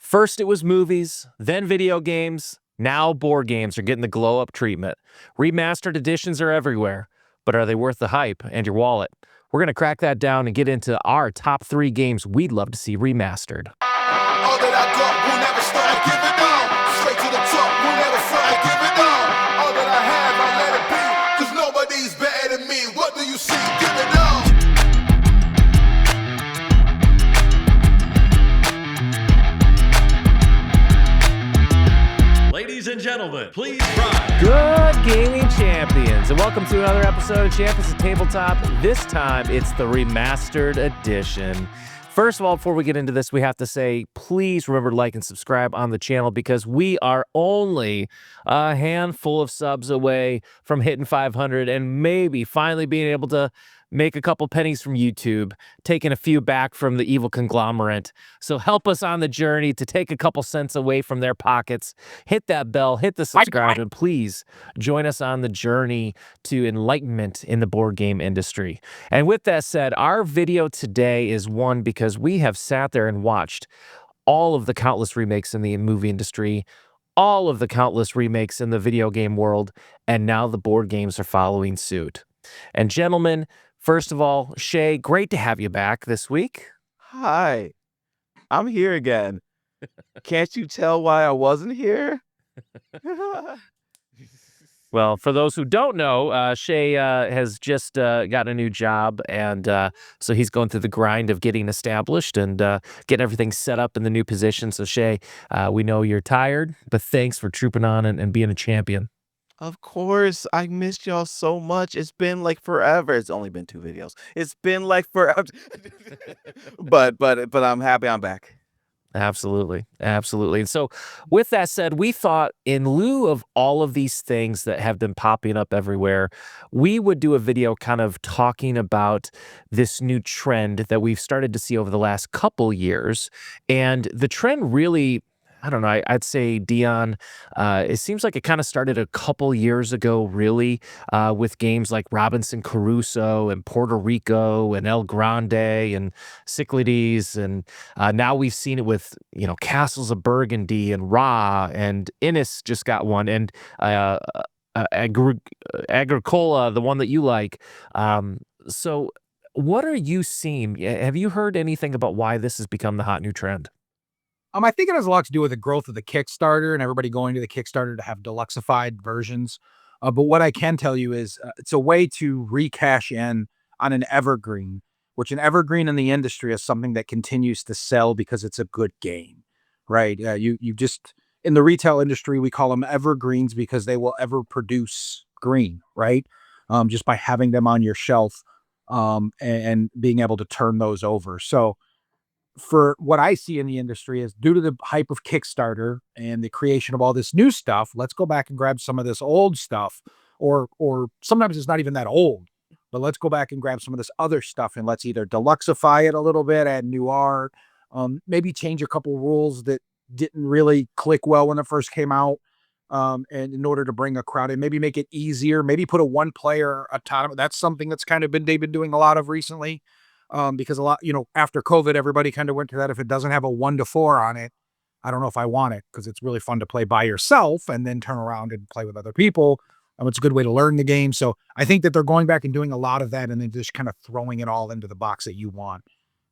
First it was movies, then video games, now board games are getting the glow-up treatment. Remastered editions are everywhere, but are they worth the hype and your wallet? We're going to crack that down and get into our top 3 games we'd love to see remastered. All that I got will never stop, I give it all. Straight to the top, will never fly, I give it all. All that I have, I let it be, cause nobody's better than me. What do you see? Give it all. Ladies and gentlemen, please rise. Good gaming champions, and welcome to another episode of Champions of Tabletop. This time, it's the Remastered Edition. First of all, before we get into this, we have to say, please remember to like and subscribe on the channel because we are only a handful of subs away from hitting 500 and maybe finally being able to make a couple pennies from YouTube, taking a few back from the evil conglomerate. So help us on the journey to take a couple cents away from their pockets. Hit that bell, hit the subscribe, and please join us on the journey to enlightenment in the board game industry. And with that said, our video today is one because we have sat there and watched all of the countless remakes in the movie industry, all of the countless remakes in the video game world, and now the board games are following suit. And gentlemen, first of all, Shay, great to have you back this week. Hi, I'm here again. Can't you tell why I wasn't here? Well, for those who don't know, Shay has just got a new job, and so he's going through the grind of getting established and getting everything set up in the new position. So Shay, we know you're tired, but thanks for trooping on and being a champion. Of course, I missed y'all so much. It's been like forever. It's only been 2 videos. It's been like forever. but I'm happy I'm back. Absolutely. Absolutely. And so with that said, we thought in lieu of all of these things that have been popping up everywhere, we would do a video kind of talking about this new trend that we've started to see over the last couple years. And the trend really, I don't know, I'd say, Deon, it seems like it kind of started a couple years ago, really, with games like Robinson Crusoe and Puerto Rico and El Grande and Cyclades. And now we've seen it with, Castles of Burgundy and Ra, and Innis just got one, and Agricola, the one that you like. So what are you seeing? Have you heard anything about why this has become the hot new trend? I think it has a lot to do with the growth of the Kickstarter and everybody going to the Kickstarter to have deluxified versions. But what I can tell you is it's a way to recash in on an evergreen, which an evergreen in the industry is something that continues to sell because it's a good game, right? You just, in the retail industry, we call them evergreens because they will ever produce green, right? Just by having them on your shelf and being able to turn those over. So for what I see in the industry is due to the hype of Kickstarter and the creation of all this new stuff, let's go back and grab some of this old stuff, or sometimes it's not even that old, but let's go back and grab some of this other stuff and let's either deluxify it a little bit, add new art, maybe change a couple rules that didn't really click well when it first came out. And in order to bring a crowd in, maybe make it easier, maybe put a 1-player autonomous. That's something that's kind of they've been doing a lot of recently. Because a lot, after COVID, everybody kind of went to that. If it doesn't have a 1 to 4 on it, I don't know if I want it because it's really fun to play by yourself and then turn around and play with other people. It's a good way to learn the game. So I think that they're going back and doing a lot of that and then just kind of throwing it all into the box that you want.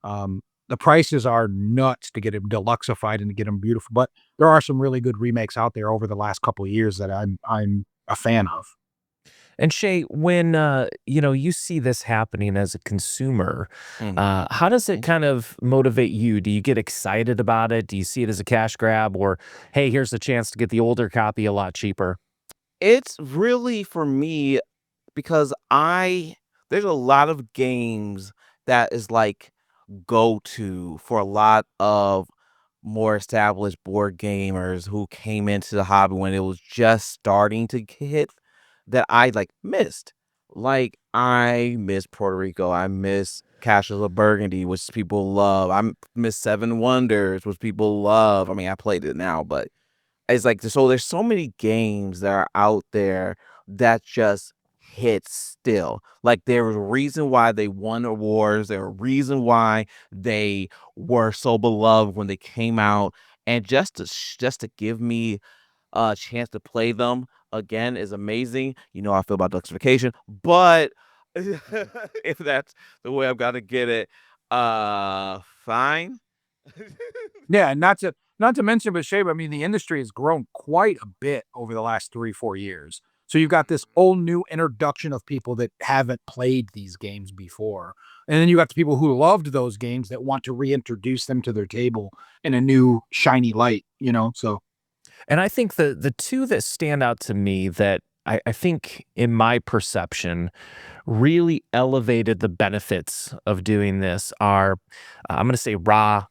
The prices are nuts to get them deluxified and to get them beautiful, but there are some really good remakes out there over the last couple of years that I'm a fan of. And Shay, when you see this happening as a consumer, how does it kind of motivate you? Do you get excited about it? Do you see it as a cash grab, or hey, here's the chance to get the older copy a lot cheaper? It's really for me because there's a lot of games that is like go-to for a lot of more established board gamers who came into the hobby when it was just starting to hit that I missed. Like I miss Puerto Rico. I miss Castles of Burgundy, which people love. I miss Seven Wonders, which people love. I mean, I played it now, but it's so there's so many games that are out there that just hit still. Like there was a reason why they won awards. There was a reason why they were so beloved when they came out. and just to give me a chance to play them again is amazing. You know how I feel about deluxification, but if that's the way I've got to get it, fine. Yeah, and not to mention, but Shay, I mean, the industry has grown quite a bit over the last 3-4 years. So you've got this whole new introduction of people that haven't played these games before. And then you got the people who loved those games that want to reintroduce them to their table in a new shiny light, you know? So And I think the two that stand out to me that I think in my perception really elevated the benefits of doing this are, I'm going to say Ra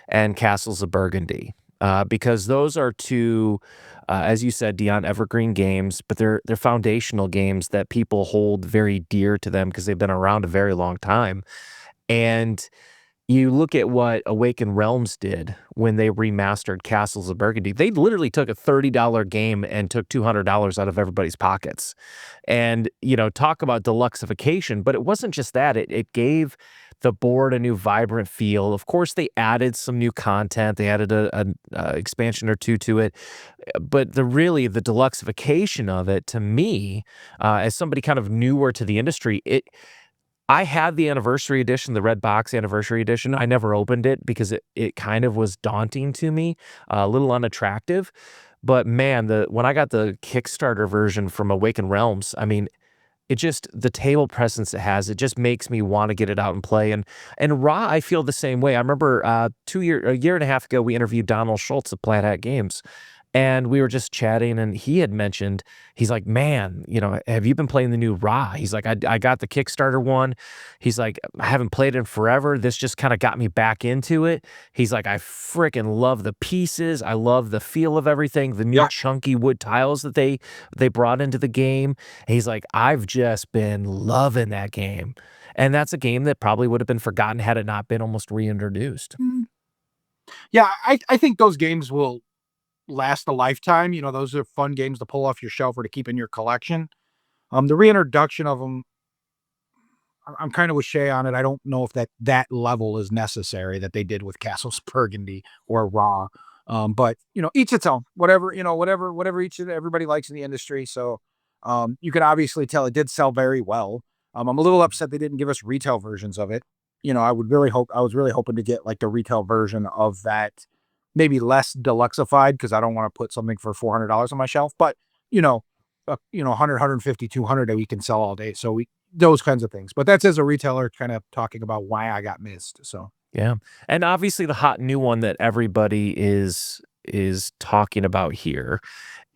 and Castles of Burgundy, because those are two, as you said, Deon, evergreen games, but they're foundational games that people hold very dear to them because they've been around a very long time. And you look at what Awakened Realms did when they remastered Castles of Burgundy. They literally took a $30 game and took $200 out of everybody's pockets. And, you know, talk about deluxification, but it wasn't just that. It gave the board a new vibrant feel. Of course, they added some new content. They added an expansion or two to it. But the deluxification of it, to me, as somebody kind of newer to the industry, I had the anniversary edition, the red box anniversary edition. I never opened it because it kind of was daunting to me, a little unattractive. But man, when I got the Kickstarter version from Awakened Realms, I mean, the table presence it has, it just makes me want to get it out and play. And Raw, I feel the same way. I remember a year and a half ago, we interviewed Donald Schultz of Plaid Hat Games. And we were just chatting, and he had mentioned, he's like, man, you know, have you been playing the new Ra? He's like, I got the Kickstarter one. He's like, I haven't played it in forever. This just kind of got me back into it. He's like, I freaking love the pieces. I love the feel of everything, the new chunky wood tiles that they brought into the game. And he's like, I've just been loving that game. And that's a game that probably would have been forgotten had it not been almost reintroduced. yeah, I think those games will last a lifetime. You know, those are fun games to pull off your shelf or to keep in your collection. The reintroduction of them, I'm kind of with Shay on it. I don't know if that level is necessary that they did with Castles Burgundy or Raw. But you know, each its own. Whatever everybody likes in the industry. So you can obviously tell it did sell very well. I'm a little upset they didn't give us retail versions of it. You know, I was really hoping to get like the retail version of that, maybe less deluxified, because I don't want to put something for $400 on my shelf, but you know, 100, 150, 200 that we can sell all day. So those kinds of things, but that's as a retailer kind of talking about why I got missed. So Yeah. And obviously the hot new one that everybody is talking about here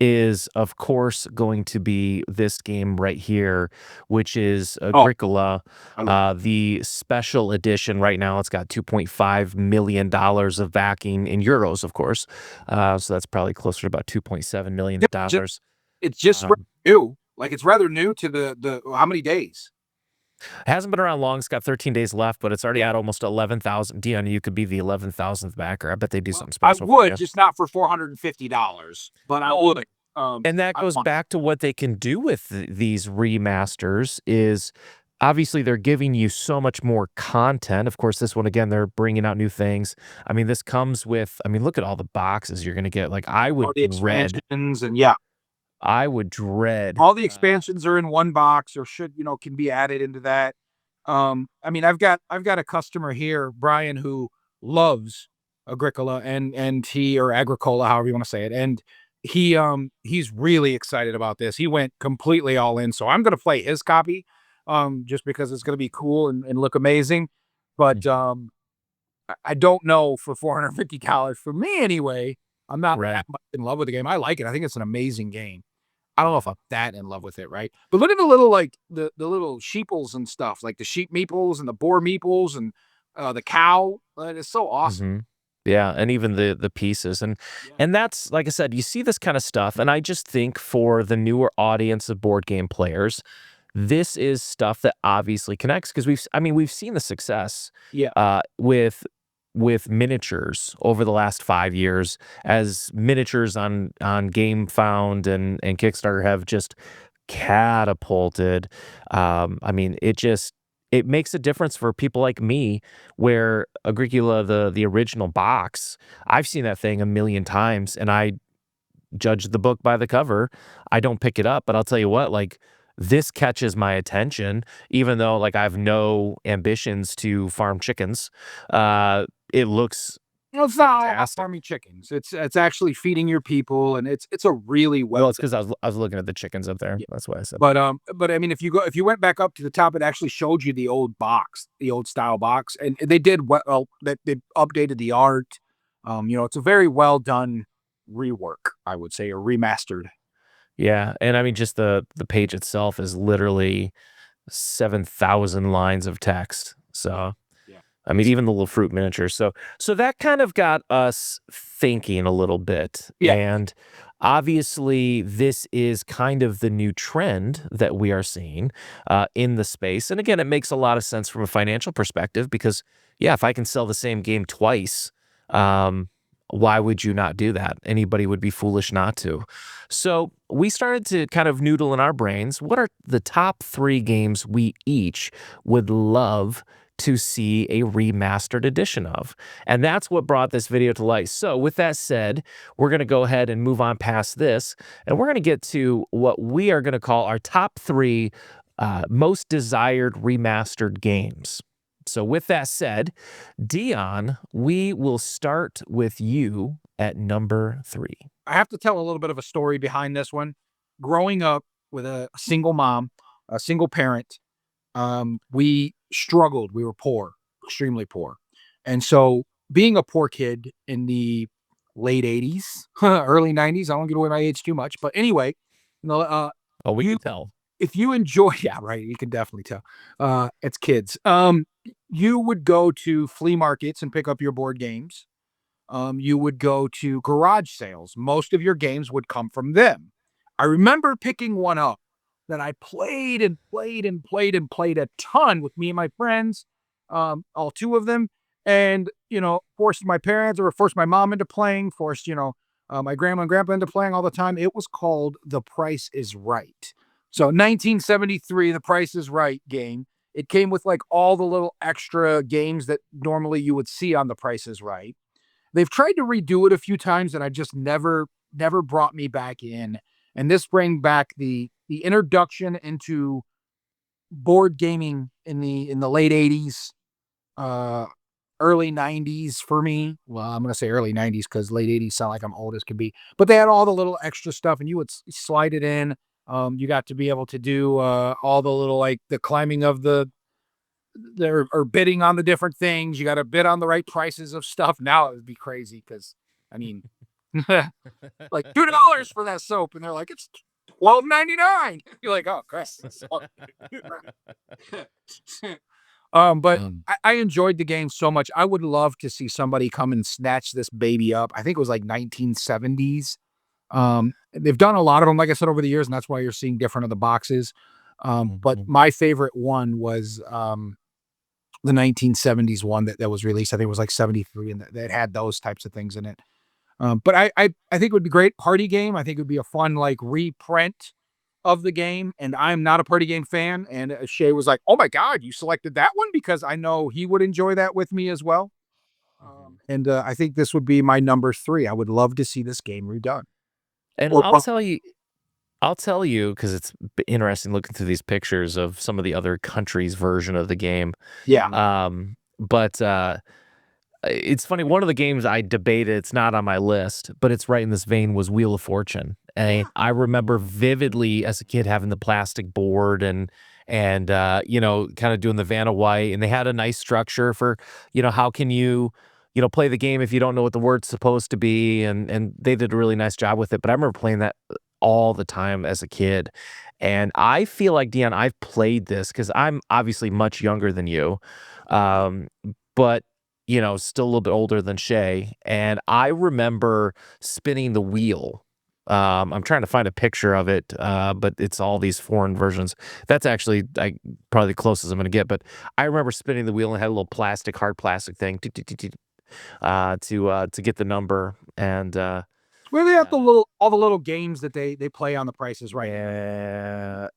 is, of course, going to be this game right here, which is Agricola, the special edition. Right now, it's got $2.5 million of backing in euros, of course. So that's probably closer to about $2.7 million. It's just new. Like, it's rather new to the how many days? It hasn't been around long. It's got 13 days left, but it's already at almost 11,000. Deon, you could be the 11,000th backer. I bet they do something special. I would, just not for $450, but I would. And that goes back to what they can do with these remasters is obviously they're giving you so much more content. Of course, this one, again, they're bringing out new things. I mean, this comes with, I mean, look at all the boxes you're going to get. Like, I would dread. I would dread. All the expansions are in one box or can be added into that. I mean, I've got a customer here, Brian, who loves Agricola and he, or Agricola, however you want to say it. And he's really excited about this. He went completely all in. So I'm going to play his copy, just because it's going to be cool and look amazing. But, I don't know, for $450 for me anyway, I'm not that much in love with the game. I like it. I think it's an amazing game. I don't know if I'm that in love with it, right? But look at the little, like, the little sheeples and stuff, like the sheep meeples and the boar meeples and the cow. It's so awesome. Mm-hmm. Yeah, and even the pieces. And that's, like I said, you see this kind of stuff, and I just think for the newer audience of board game players, this is stuff that obviously connects, because we've seen the success with miniatures over the last 5 years, as miniatures on GameFound and Kickstarter have just catapulted. I mean, it it makes a difference for people like me, where Agricola, the original box, I've seen that thing a million times, and I judge the book by the cover. I don't pick it up, but I'll tell you what, like, this catches my attention, even though like I have no ambitions to farm chickens. It looks Well, it's not all about fantastic. farming chickens. It's actually feeding your people, and it's a really Well, well. it's because I was looking at the chickens up there. That's why I said. But I mean, if you went back up to the top, it actually showed you the old box, the old style box, and they did well. That they updated the art. You know, it's a very well done rework, I would say, or remastered. Yeah, and I mean, just the page itself is literally 7,000 lines of text. So, Yeah. I mean, even the little fruit miniatures. So that kind of got us thinking a little bit. Yeah. And obviously, this is kind of the new trend that we are seeing in the space. And again, it makes a lot of sense from a financial perspective because, yeah, if I can sell the same game twice, why would you not do that? Anybody would be foolish not to. So we started to kind of noodle in our brains. What are the top 3 games we each would love to see a remastered edition of? And that's what brought this video to life. So with that said, we're going to go ahead and move on past this, and we're going to get to what we are going to call our top 3 most desired remastered games. So with that said, Deon, we will start with you at number 3. I have to tell a little bit of a story behind this one. Growing up with a single mom, a single parent, we struggled. We were poor, extremely poor. And so being a poor kid in the late 80s, early 90s, I don't give away my age too much. But anyway, you know, Oh, we you, can tell. if you enjoy, yeah, right, you can definitely tell. It's kids. You would go to flea markets and pick up your board games. You would go to garage sales. Most of your games would come from them. I remember picking one up that I played and played and played and played a ton with me and my friends, all 2 of them, and, you know, forced my parents or forced my mom into playing, forced, you know, my grandma and grandpa into playing all the time. It was called The Price is Right. So 1973, The Price is Right game. It came with like all the little extra games that normally you would see on The Price is Right. They've tried to redo it a few times, and I just never brought me back in. And this bring back the introduction into board gaming in the late 80s, early 90s for me. Well, I'm gonna say early 90s because late 80s sound like I'm old as can be. But they had all the little extra stuff, and you would slide it in. You got to be able to do all the little like the climbing of the or bidding on the different things. You got to bid on the right prices of stuff. Now it would be crazy because, I mean, like $2 for that soap, and they're like it's $12.99. You're like, oh, crap. But I enjoyed the game so much. I would love to see somebody come and snatch this baby up. I think it was like 1970s. They've done a lot of them, like I said, over the years, and that's why you're seeing different of the boxes. But my favorite one was the 1970s one that was released. I think it was like 73, and that had those types of things in it. But I think it would be great party game. I think it would be a fun like reprint of the game. And I'm not a party game fan. And Shay was like, "Oh my God, you selected that one?" Because I know he would enjoy that with me as well. And I think this would be my number 3. I would love to see this game redone. And Or I'll tell you because it's interesting looking through these pictures of some of the other countries' version of the game. Yeah. But it's funny. One of the games I debated, it's not on my list, but it's right in this vein, was Wheel of Fortune. And I remember vividly as a kid having the plastic board and you know, kind of doing the Vanna White, and they had a nice structure for, you know, how can you know, play the game if you don't know what the word's supposed to be, and they did a really nice job with it. But I remember playing that all the time as a kid. And I feel like, Deon, I've played this because I'm obviously much younger than you, but, you know, still a little bit older than Shay. And I remember spinning the wheel. I'm trying to find a picture of it, but it's all these foreign versions. That's actually probably the closest I'm going to get. But I remember spinning the wheel and had a little hard plastic thing to get the number. And Where they have all the little games that they play on The Price is Right. yeah,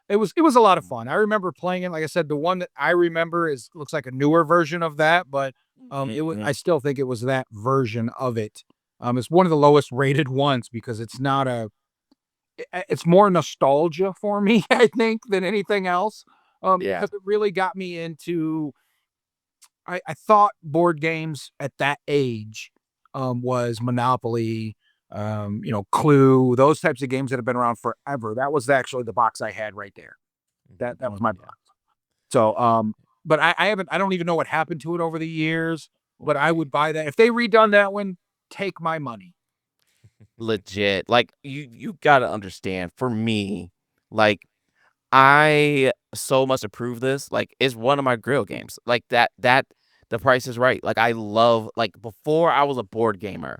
It was a lot of fun. I remember playing it. Like I said, the one that I remember looks like a newer version of that, but I still think it was that version of it. It's one of the lowest rated ones because it's not it's more nostalgia for me, I think, than anything else. Yeah. Because it really got me into. I thought board games at that age was Monopoly, Clue, those types of games that have been around forever. That was actually the box I had right there. That was my box. So, but I don't even know what happened to it over the years, but I would buy that. If they redone that one, take my money. Legit. Like you gotta understand, for me, like I so much approve this. Like it's one of my grill games. Like that the Price is Right. Like I love, like before I was a board gamer,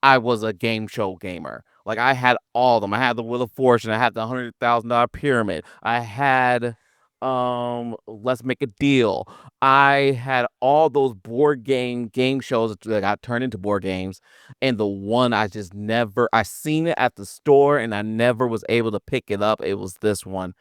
I was a game show gamer. Like I had all of them. I had the Wheel of Fortune. I had the $100,000 pyramid. I had Let's Make a Deal. I had all those board game shows that got turned into board games. And the one I seen it at the store and I never was able to pick it up. It was this one.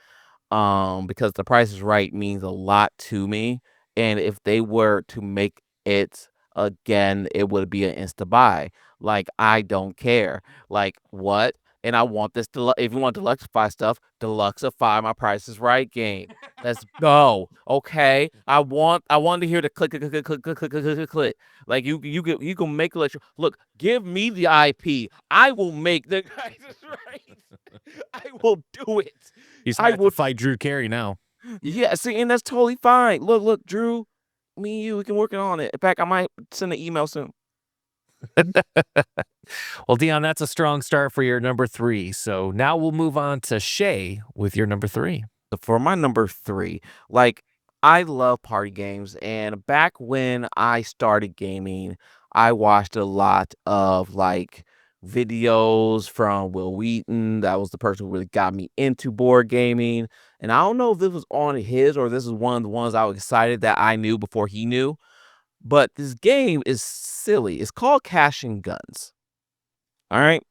Because The Price is Right means a lot to me. And if they were to make it again, it would be an insta buy. Like, I don't care. Like, what? And I want this if you want deluxify stuff, deluxify my Price is Right game. Let's go. Okay. I want to hear the click, click, click, click, click, click, click, click, click. Like you can make look, give me the IP. I will make the Price is Right. I will do it. He's I going to would fight Drew Carey now. Yeah, see, and that's totally fine. Look, Drew, me and you, we can work on it. In fact, I might send an email soon. Well, Deon, that's a strong start for your number 3. So now we'll move on to Shay with your number 3. For my number 3, like, I love party games, and back when I started gaming, I watched a lot of like videos from Will Wheaton. That was the person who really got me into board gaming. And I don't know if this was on his or this is one of the ones I was excited that I knew before he knew. But this game is silly. It's called Cash and Guns. All right.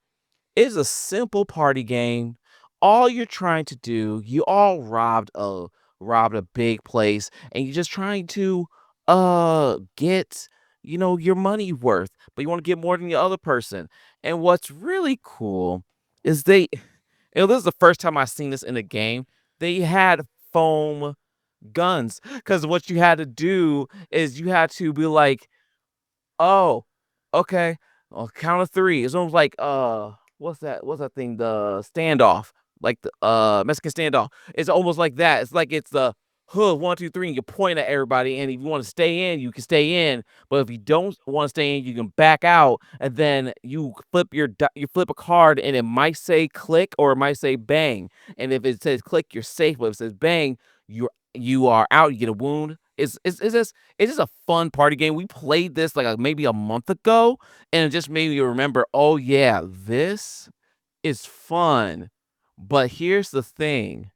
It's a simple party game. All you're trying to do, you all robbed a big place, and you're just trying to get, your money worth, but you want to get more than the other person. And what's really cool is this is the first time I've seen this in a game. They had foam guns, because what you had to do is you had to be like, oh, okay. On count of 3. It's almost like what's that thing? The standoff. Like the Mexican standoff. It's almost like that. It's like it's the hood 1, 2, 3, and you point at everybody. And if you want to stay in, you can stay in. But if you don't want to stay in, you can back out. And then you flip you flip a card, and it might say click or it might say bang. And if it says click, you're safe. But if it says bang, you are out. You get a wound. It's just a fun party game. We played this like maybe a month ago, and it just made me remember, oh yeah, this is fun. But here's the thing.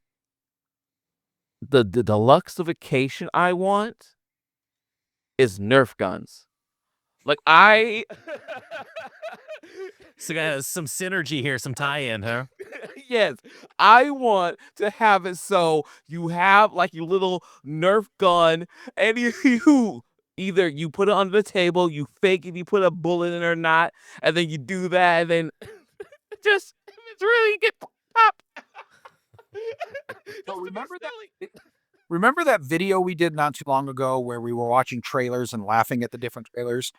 The deluxification I want is Nerf guns. Like So some synergy here, some tie-in, huh? Yes, I want to have it so you have like your little Nerf gun, and you either you put it under the table, you fake if you put a bullet in or not, and then you do that, and then just if it's really get pop. So remember that video we did not too long ago where we were watching trailers and laughing at the different trailers?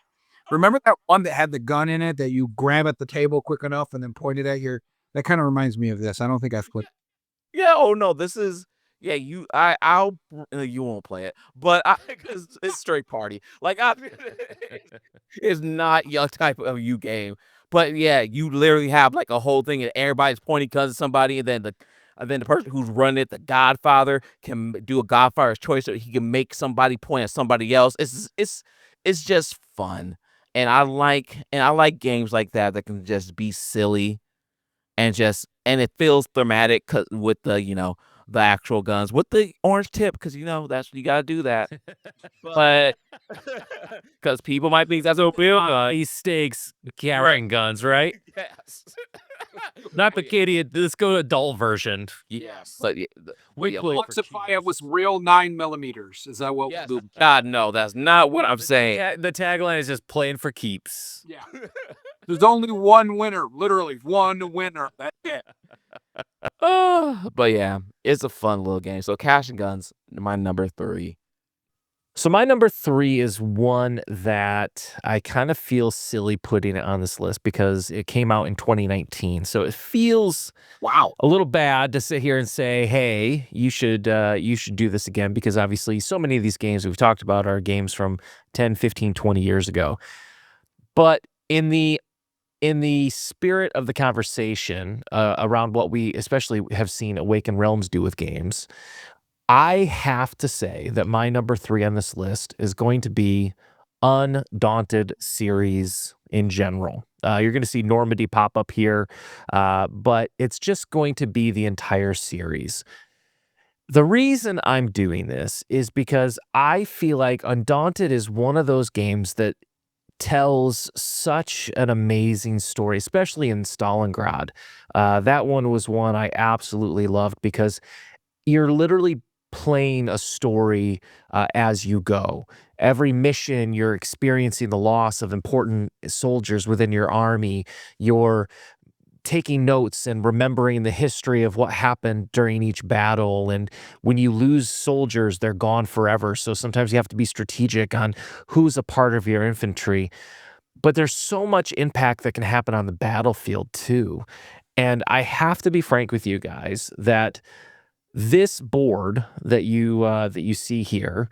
Remember that one that had the gun in it that you grab at the table quick enough and then point it at your... That kind of reminds me of this. I don't think I've put... Yeah, oh no, this is I'll you won't play it, but because it's straight party. Like it's not your type of you game. But yeah, you literally have like a whole thing and everybody's pointing guns at somebody, and then the person who's running it, the Godfather, can do a Godfather's choice, so he can make somebody point at somebody else. It's just fun. And I like games like that can just be silly and it feels thematic with the the actual guns with the orange tip, because that's you gotta do that. But because people might think that's a real gun. These stakes carrying guns, right? Yes. Not the kid. Let's go to adult version. Yes. But Deluxify it with real 9mm. Is that what we'll do? God, no, that's not what I'm saying. The tagline is just playing for keeps. Yeah. There's only one winner. Literally, one winner. That's it. But yeah, it's a fun little game. So Cash and Guns, my number 3. So my number 3 is one that I kind of feel silly putting it on this list because it came out in 2019. So it feels a little bad to sit here and say, hey, you should do this again, because obviously so many of these games we've talked about are games from 10, 15, 20 years ago. But in the spirit of the conversation around what we especially have seen Awaken Realms do with games, I have to say that my number 3 on this list is going to be Undaunted series in general. You're going to see Normandy pop up here, but it's just going to be the entire series. The reason I'm doing this is because I feel like Undaunted is one of those games that tells such an amazing story, especially in Stalingrad. That one was one I absolutely loved because you're literally playing a story as you go. Every mission, you're experiencing the loss of important soldiers within your army. You're taking notes and remembering the history of what happened during each battle. And when you lose soldiers, they're gone forever. So sometimes you have to be strategic on who's a part of your infantry. But there's so much impact that can happen on the battlefield too. And I have to be frank with you guys that this board that you see here,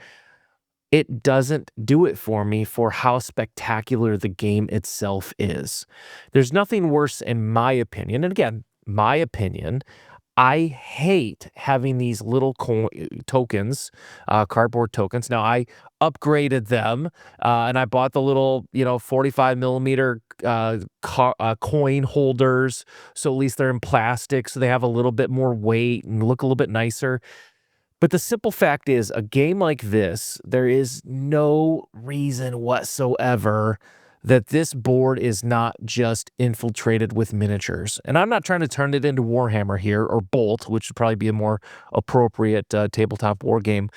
it doesn't do it for me for how spectacular the game itself is. There's nothing worse, in my opinion, and again, my opinion, I hate having these little tokens, cardboard tokens. Now, I upgraded them, and I bought the little, 45mm coin holders, so at least they're in plastic, so they have a little bit more weight and look a little bit nicer. But the simple fact is, a game like this, there is no reason whatsoever that this board is not just infiltrated with miniatures. And I'm not trying to turn it into Warhammer here, or Bolt, which would probably be a more appropriate tabletop war game.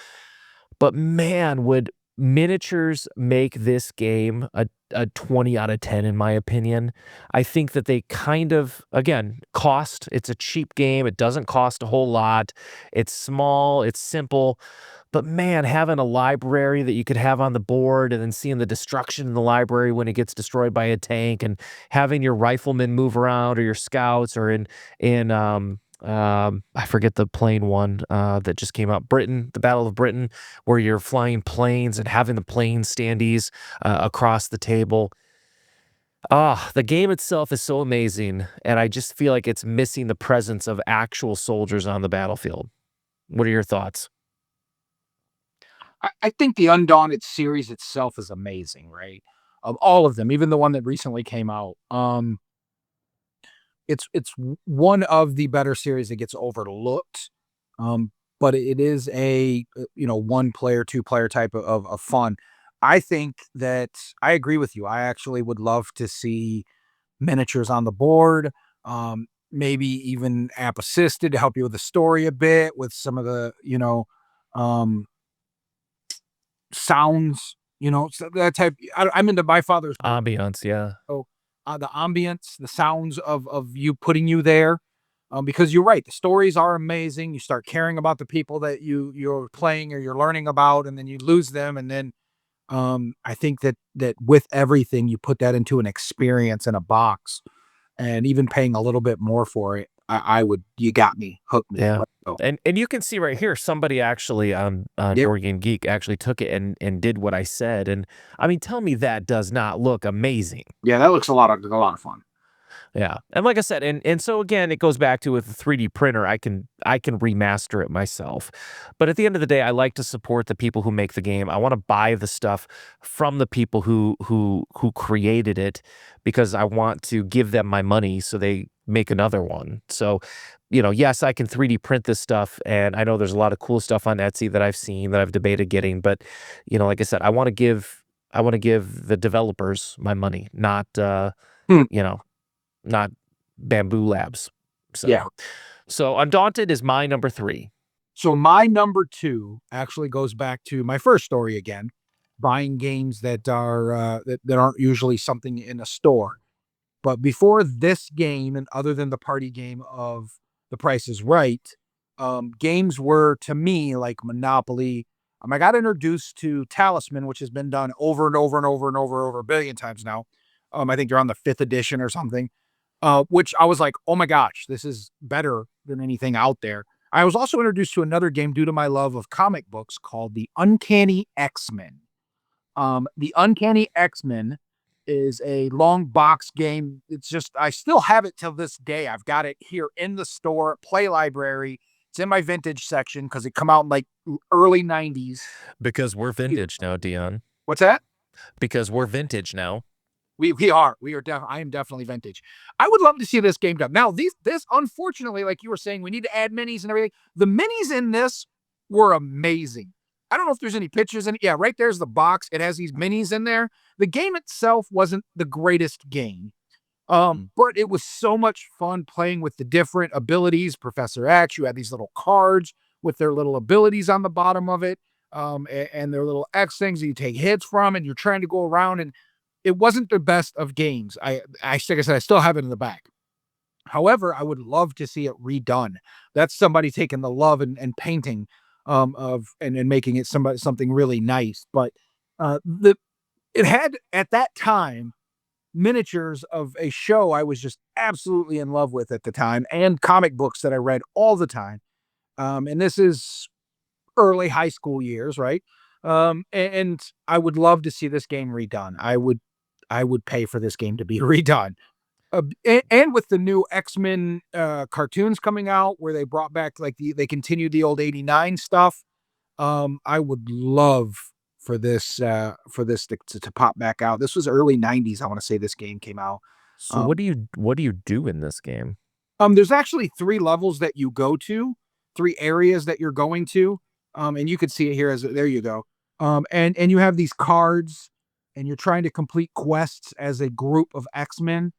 But man, would miniatures make this game a 20 out of 10, in my opinion. I think that they kind of, again, cost. It's a cheap game. It doesn't cost a whole lot. It's small. It's simple. But man, having a library that you could have on the board and then seeing the destruction in the library when it gets destroyed by a tank, and having your riflemen move around, or your scouts, or in I forget the plane one that just came out, Britain, the Battle of Britain, where you're flying planes and having the plane standees across the table. The game itself is so amazing, and I just feel like it's missing the presence of actual soldiers on the battlefield. What are your thoughts? I think the Undaunted series itself is amazing, right? Of all of them, even the one that recently came out. It's one of the better series that gets overlooked. But it is a 1-player, 2-player type of fun. I think that I agree with you. I actually would love to see miniatures on the board. Maybe even app assisted to help you with the story a bit, with some of the sounds, so that type. I'm into my father's Ambiance, yeah. So the ambience, the sounds of you putting you there, because you're right, the stories are amazing. You start caring about the people that you're playing or you're learning about, and then you lose them, and then I think that with everything, you put that into an experience in a box, and even paying a little bit more for it, I would. You got me, hooked me. Yeah. And you can see right here, somebody actually Dorgan Geek actually took it and did what I said. And I mean, tell me that does not look amazing. Yeah, that looks a lot of fun. Yeah. And like I said, and so again, it goes back to, with a 3D printer, I can remaster it myself. But at the end of the day, I like to support the people who make the game. I want to buy the stuff from the people who created it, because I want to give them my money so they make another one. So, yes, I can 3D print this stuff, and I know there's a lot of cool stuff on Etsy that I've seen that I've debated getting, but like I said, I want to give the developers my money, not not Bamboo Labs. So, Yeah. So Undaunted is my number 3. So my number 2 actually goes back to my first story again, buying games that are that aren't usually something in a store. But before this game, and other than the party game of The Price is Right, games were to me like Monopoly. I got introduced to Talisman, which has been done over and over and over and over a billion times now. I think they're on the 5th edition or something. Which I was like, oh my gosh, this is better than anything out there. I was also introduced to another game due to my love of comic books called The Uncanny X-Men. The Uncanny X-Men is a long box game. It's just, I still have it till this day. I've got it here in the store, Play Library. It's in my vintage section because it come out in like early 90s. Because we're vintage now, Deon. What's that? Because we're vintage now. We are. I am definitely vintage. I would love to see this game done. Now, this unfortunately, like you were saying, we need to add minis and everything. The minis in this were amazing. I don't know if there's any pictures in it. Yeah, right there's the box. It has these minis in there. The game itself wasn't the greatest game. But it was so much fun playing with the different abilities. Professor X, you had these little cards with their little abilities on the bottom of it. And their little X things that you take hits from, and you're trying to go around, and it wasn't the best of games. Like I said, I still have it in the back. However, I would love to see it redone. That's somebody taking the love and painting of and making it something really nice. But it had at that time miniatures of a show I was just absolutely in love with at the time, and comic books that I read all the time. And this is early high school years, right? And I would love to see this game redone. I would pay for this game to be redone. And with the new X-Men cartoons coming out, where they brought back they continued the old '89 stuff. I would love for this to pop back out. This was early '90s. I want to say this game came out. So what do you do in this game? There's actually 3 levels that you go to, 3 areas that you're going to. And you could see it here there you go. And you have these cards, and you're trying to complete quests as a group of X-Men,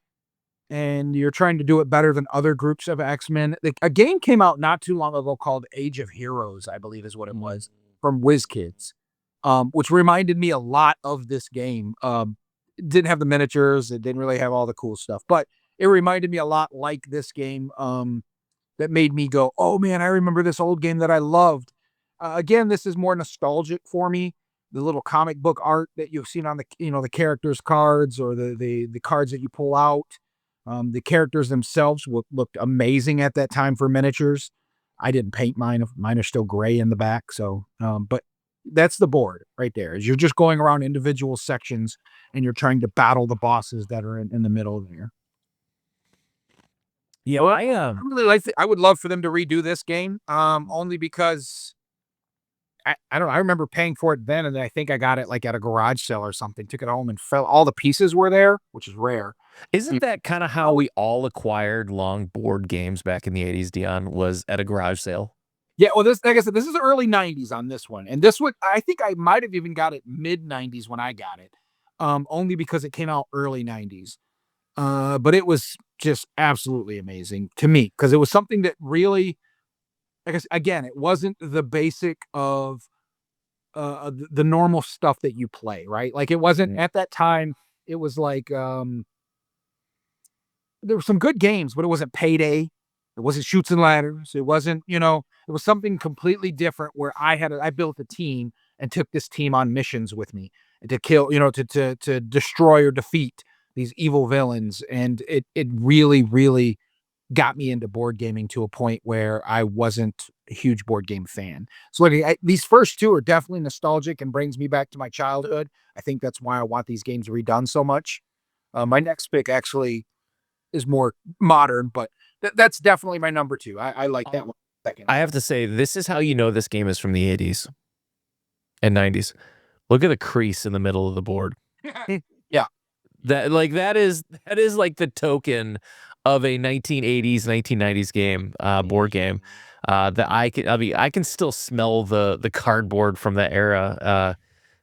and you're trying to do it better than other groups of X-Men. A game came out not too long ago called Age of Heroes, I believe is what it was, from WizKids, which reminded me a lot of this game. It didn't have the miniatures. It didn't really have all the cool stuff, but it reminded me a lot like this game, that made me go, oh man, I remember this old game that I loved. Again, this is more nostalgic for me. The little comic book art that you've seen on the characters cards, or the cards that you pull out. The characters themselves looked amazing at that time for miniatures. I didn't paint mine. Mine are still gray in the back. So, but that's the board right there. Is you're just going around individual sections, and you're trying to battle the bosses that are in the middle there. Yeah, I really like I would love for them to redo this game. Only because I don't know. I remember paying for it then, and I think I got it like at a garage sale or something. Took it home and all the pieces were there, which is rare. Isn't that kind of how we all acquired long board games back in the 80s, Deon, was at a garage sale? Yeah, well, like I said, this is early 90s on this one. And this one, I think I might have even got it mid 90s when I got it. Only because it came out early 90s. But it was just absolutely amazing to me, because it was something that really, I guess, again, it wasn't the basic of the normal stuff that you play, right? Like it wasn't at that time. It was like there were some good games, but it wasn't Payday. It wasn't Shoots and Ladders. It wasn't, it was something completely different, where I built a team and took this team on missions with me to kill, to destroy or defeat these evil villains. And it really, really got me into board gaming to a point where I wasn't a huge board game fan. So these first 2 are definitely nostalgic and brings me back to my childhood. I think that's why I want these games redone so much. My next pick actually is more modern, but that's definitely my number 2. I like that one. Second. I have to say, this is how you know this game is from the 80s and 90s. Look at the crease in the middle of the board. Yeah. That is like the token of a 1980s, 1990s game, board game. That I can still smell the cardboard from that era.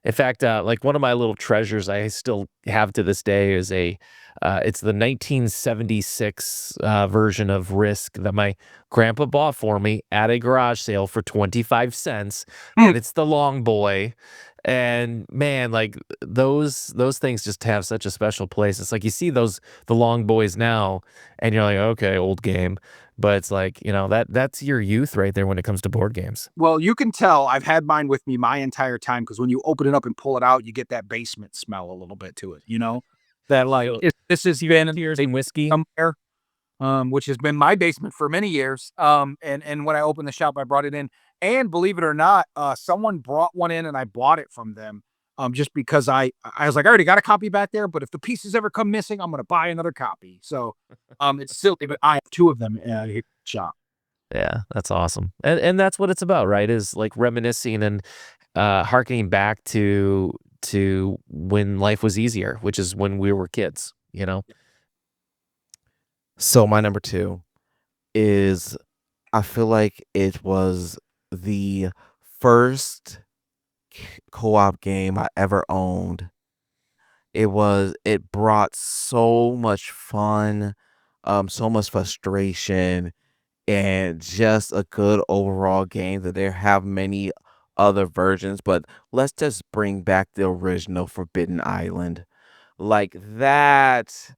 In fact, like one of my little treasures I still have to this day is a It's the 1976 version of Risk that my grandpa bought for me at a garage sale for 25 cents. And it's the Long Boy. And man, like those things just have such a special place. It's like you see the Long Boys now, and you're like, okay, old game. But it's like, that's your youth right there when it comes to board games. Well, you can tell I've had mine with me my entire time because when you open it up and pull it out, you get that basement smell a little bit to it, That like this is even Same whiskey. somewhere, which has been my basement for many years. And when I opened the shop, I brought it in, and believe it or not, someone brought one in, and I bought it from them. Just because I was like, I already got a copy back there, but if the pieces ever come missing, I'm gonna buy another copy. So, it's silly, but I have two of them here at the shop. Yeah, that's awesome. And that's what it's about, right? Is like reminiscing and harkening back to when life was easier, which is when we were kids, So my number 2 is, I feel like it was the first co-op game I ever owned. It brought so much fun, so much frustration, and just a good overall game. That there have many other versions, but let's just bring back the original Forbidden Island. Like, that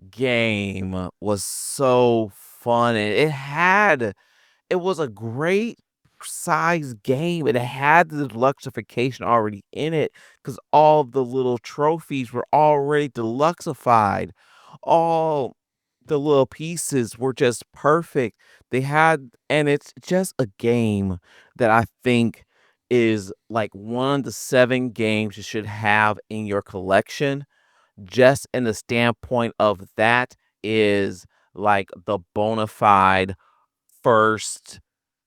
game was so fun, and it was a great size game, and it had the deluxification already in it because all the little trophies were already deluxified. All the little pieces were just perfect. And it's just a game that I think is like one of the 7 games you should have in your collection, just in the standpoint of that is like the bona fide first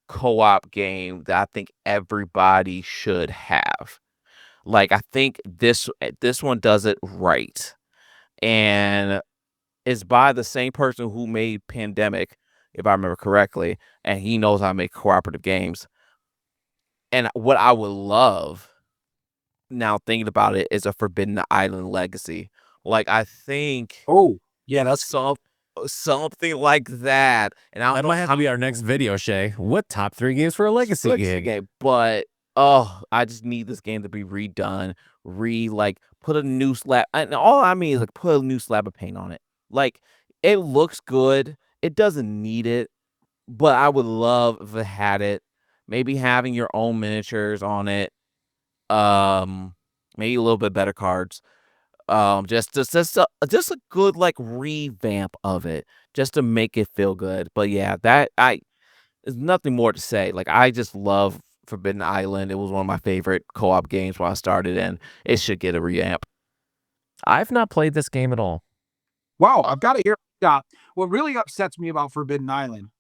co-op game that I think everybody should have. Like, I think this one does it right, and it's by the same person who made Pandemic, if I remember correctly, and he knows how to make cooperative games. And what I would love, now thinking about it, is a Forbidden Island Legacy. Like, I think Oh, yeah, that's something like that, and I That don't might have to be our next video, Shay. What top 3 games for a legacy game? but I just need this game to be redone, put a new slab, and all I mean is like put a new slab of paint on it. Like, it looks good, it doesn't need it, but I would love if it had it. Maybe having your own miniatures on it, maybe a little bit better cards. Just a good like revamp of it, just to make it feel good. But yeah, there's nothing more to say. Like, I just love Forbidden Island. It was one of my favorite co-op games when I started, and it should get a revamp. I've not played this game at all. wow. I've got to hear. What really upsets me about Forbidden Island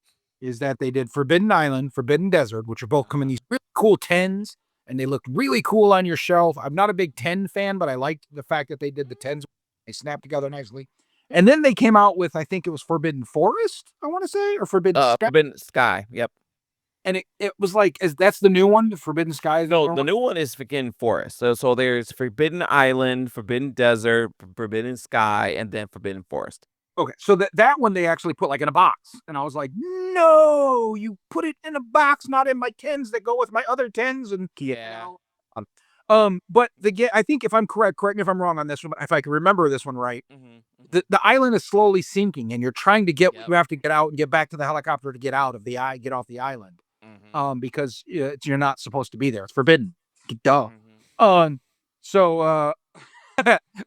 is that they did Forbidden Island, Forbidden Desert, which are both come in these really cool 10s, and they looked really cool on your shelf. I'm not a big 10 fan, but I liked the fact that they did the 10s. They snapped together nicely. And then they came out with, I think it was Forbidden Forest, I want to say, or Forbidden Sky. Forbidden Sky. Yep. And it was like, that's the new one, the Forbidden Sky? No, the new one is Forbidden Forest. So there's Forbidden Island, Forbidden Desert, Forbidden Sky, and then Forbidden Forest. Okay, so that one they actually put like in a box, and I was like, no, you put it in a box, not in my 10s that go with my other 10s, and Yeah. but I think if I'm correct me if I'm wrong on this one, if I can remember this one right, Mm-hmm. the island is slowly sinking, and you're trying to Yep. you have to get out and get back to the helicopter to get off the island, Mm-hmm. because you're not supposed to be there. It's forbidden. Duh. Mm-hmm. So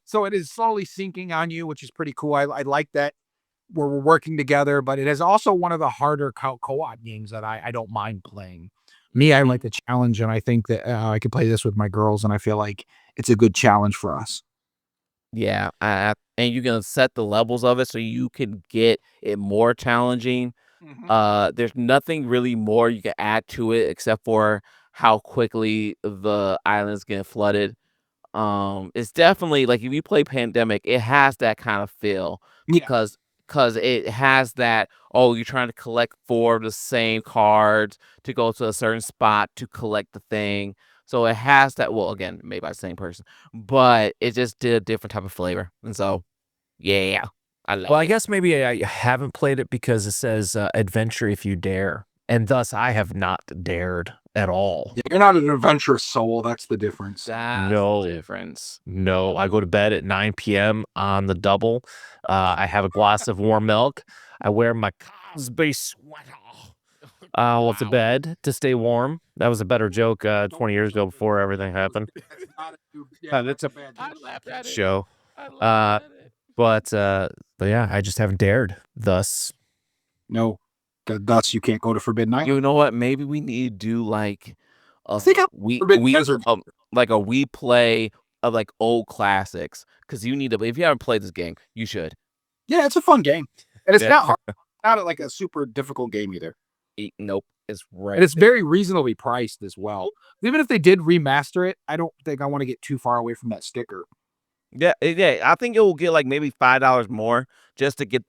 so it is slowly sinking on you, which is pretty cool. I like that where we're working together, but it is also one of the harder co-op games that I don't mind playing. Me, I like the challenge, and I think that I could play this with my girls, and I feel like it's a good challenge for us. Yeah, and you can set the levels of it so you can get it more challenging. There's nothing really more you can add to it except for how quickly the islands get flooded. It's definitely like if you play Pandemic, it has that kind of feel Yeah. because it has that, oh, you're trying to collect 4 of the same cards to go to a certain spot to collect the thing. So it has that, well, again, made by the same person, but it just did a different type of flavor. And so, Yeah, I love Well, I it. guess maybe I haven't played it because it says adventure if you dare. And thus I have not dared at all. You're not an adventurous soul. That's the difference. That's No. the difference. No, I go to bed at 9 p.m. on the double. I have a glass of warm milk. I wear my Cosby sweater to bed to stay warm. That was a better joke 20 years ago before everything happened. That's a bad Show. But yeah, I just haven't dared. Thus, No, thus you can't go to Forbidden Island. You know what? Maybe we need to do like a think I'm Forbidden Desert. like a we play of like old classics. Because you need to. If you haven't played this game, you should. Yeah, it's a fun game, and it's Yeah. not hard, not like a super difficult game either. Nope, it's right. And it's very reasonably priced as well. Even if they did remaster it, I don't think I want to get too far away from that sticker. Yeah. I think it will get like maybe $5 more just to get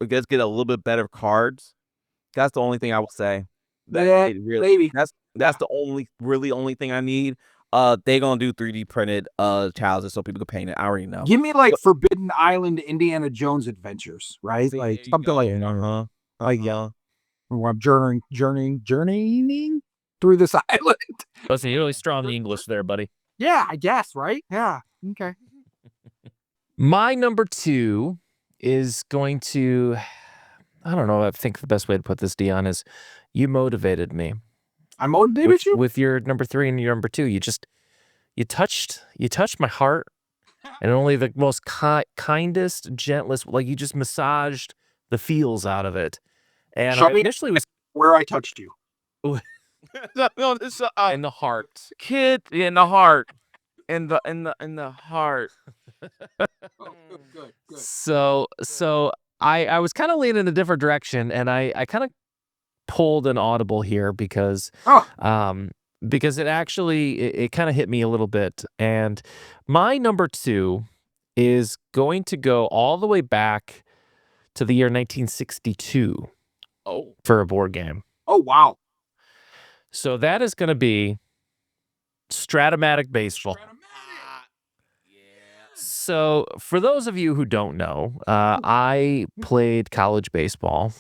just get a little bit better cards. That's the only thing I will say. Yeah, maybe. That's the only thing I need. They gonna do 3D printed childhood so people can paint it. I already know. Give me like Forbidden Island, Indiana Jones Adventures, right? Like something like Yeah. where I'm journeying through this island. listen, you're really strong in English there, buddy. Yeah, I guess, right? Yeah. Okay. My number 2 is going to, I don't know, I think the best way to put this, Deon, is you motivated me. I motivated you? With your number 3 and your number 2. You touched my heart, and only the most kindest, gentlest, like you just massaged the feels out of it. And Show I me initially was where I touched you. No, this in the heart. kid in the heart. In the heart. Good. So I was kind of leaning in a different direction, and I kind of pulled an audible here because it actually it kind of hit me a little bit. And my number 2 is going to go all the way back to the year 1962 for a board game. Oh, wow. So that is going to be Stratomatic Baseball. So for those of you who don't know, I played college baseball.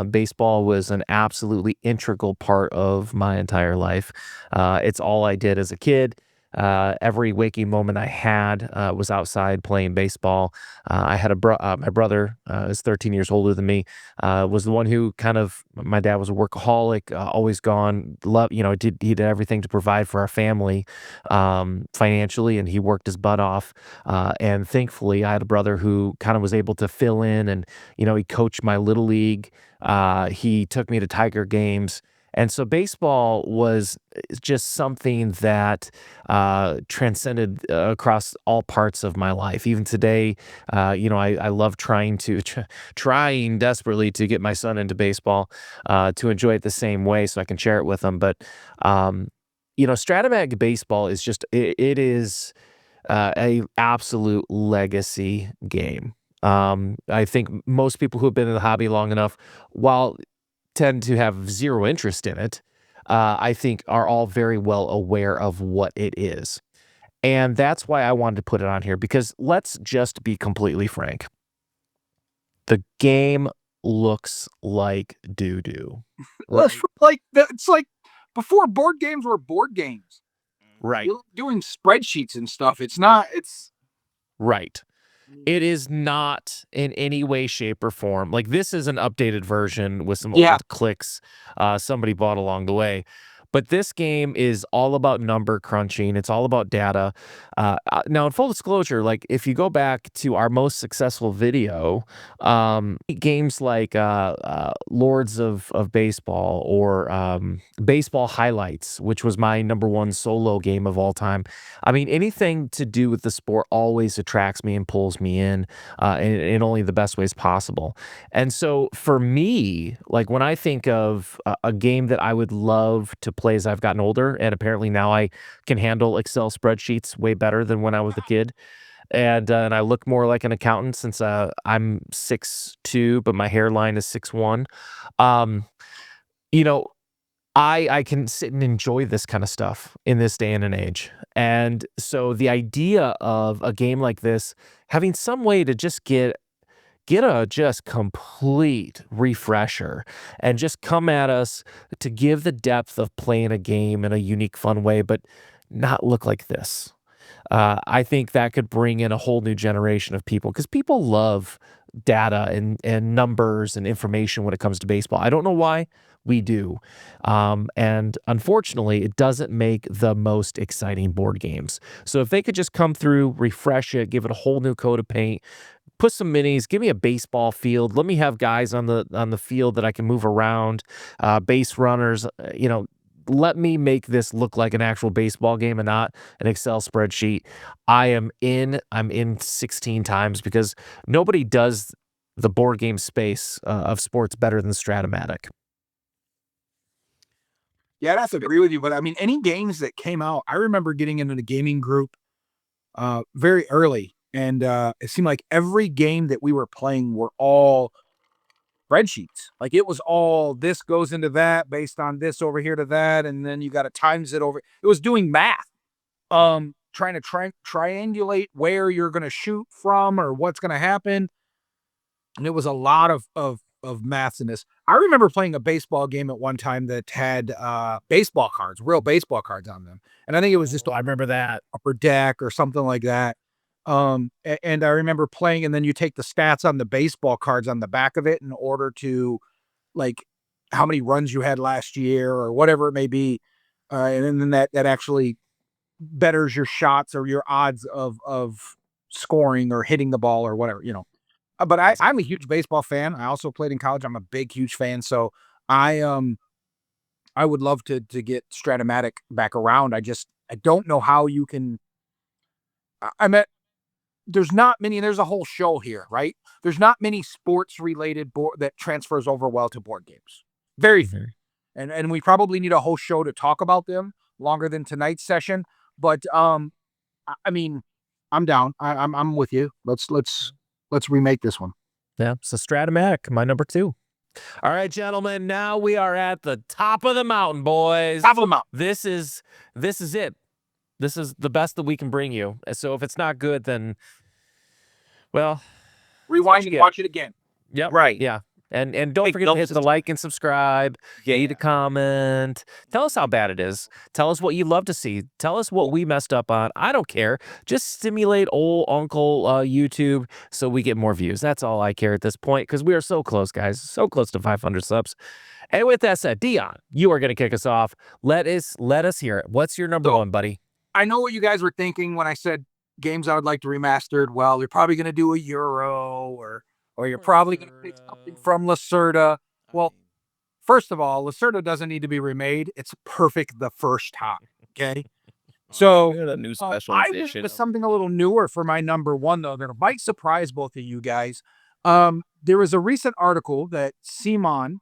Baseball was an absolutely integral part of my entire life. It's all I did as a kid. Every waking moment I had was outside playing baseball. I had my brother is 13 years older than me, was the one who my dad was a workaholic, always gone, he did everything to provide for our family financially, and he worked his butt off. And thankfully, I had a brother who kind of was able to fill in, and, he coached my little league. He took me to Tiger games. And so baseball was just something that transcended across all parts of my life. Even today, I love trying desperately to get my son into baseball, to enjoy it the same way so I can share it with him. But, Stratomatic Baseball is just, it is a absolute legacy game. I think most people who have been in the hobby long enough, while tend to have zero interest in it, I think are all very well aware of what it is. And that's why I wanted to put it on here, because let's just be completely frank. The game looks like doo-doo. Well, it's like before board games were board games. Right. You're doing spreadsheets and stuff. It's right. It is not in any way, shape, or form. Like, this is an updated version with some old clicks somebody bought along the way. But this game is all about number crunching. It's all about data. Now, in full disclosure, like, if you go back to our most successful video, games like Lords of Baseball or Baseball Highlights, which was my number 1 solo game of all time. I mean, anything to do with the sport always attracts me and pulls me in only the best ways possible. And so for me, like, when I think of a game that I would love to play as I've gotten older, and apparently now I can handle Excel spreadsheets way better than when I was a kid, and I look more like an accountant since I'm 6'2", but my hairline is 6'1". I can sit and enjoy this kind of stuff in this day and age. And so the idea of a game like this having some way to just get get a just complete refresher and just come at us to give the depth of playing a game in a unique, fun way, but not look like this. I think that could bring in a whole new generation of people because people love data and numbers and information when it comes to baseball. I don't know why, we do. And unfortunately, it doesn't make the most exciting board games. So if they could just come through, refresh it, give it a whole new coat of paint, put some minis, give me a baseball field, let me have guys on the field that I can move around, base runners, let me make this look like an actual baseball game and not an Excel spreadsheet. I'm in 16 times because nobody does the board game space of sports better than Stratomatic. Yeah, I'd have to agree with you, but I mean, any games that came out, I remember getting into the gaming group very early, and it seemed like every game that we were playing were all spreadsheets. Like it was all this goes into that based on this over here to that, and then you got to times it over. It was doing math, trying to triangulate where you're going to shoot from or what's going to happen, and it was a lot of maths in this. I remember playing a baseball game at one time that had baseball cards, real baseball cards on them, and I think it was just I remember that upper deck or something like that. And I remember playing, and then you take the stats on the baseball cards on the back of it in order to, like, how many runs you had last year or whatever it may be, and then that actually betters your shots or your odds of scoring or hitting the ball or whatever, But I'm a huge baseball fan. I also played in college. I'm a big, huge fan. So I would love to get Stratomatic back around. I don't know how you can. I met. There's not many. There's a whole show here, right? There's not many sports related board that transfers over well to board games. Very few. And we probably need a whole show to talk about them longer than tonight's session. But I mean, I'm down. I'm with you. Let's remake this one. Yeah, so Stratomatic, my number 2. All right, gentlemen, now we are at the top of the mountain, boys. Top of the mountain. This is it. This is the best that we can bring you. So if it's not good, then, well, rewind and watch it again. Yep. Right. Yeah. And don't forget to hit the like and subscribe. Yeah. Leave a comment. Tell us how bad it is. Tell us what you'd love to see. Tell us what we messed up on. I don't care. Just stimulate old Uncle YouTube so we get more views. That's all I care at this point because we are so close, guys. So close to 500 subs. And with that said, Deon, you are going to kick us off. Let us hear it. What's your number 1, buddy? I know what you guys were thinking when I said games I would like to remastered. Well, you're probably going to do a Euro or you're probably going to pick something from Lacerda. Well, first of all, Lacerda doesn't need to be remade. It's perfect the first time. Okay. So a new special I edition. went with something a little newer for my number 1, though, that might surprise both of you guys. There was a recent article that Simon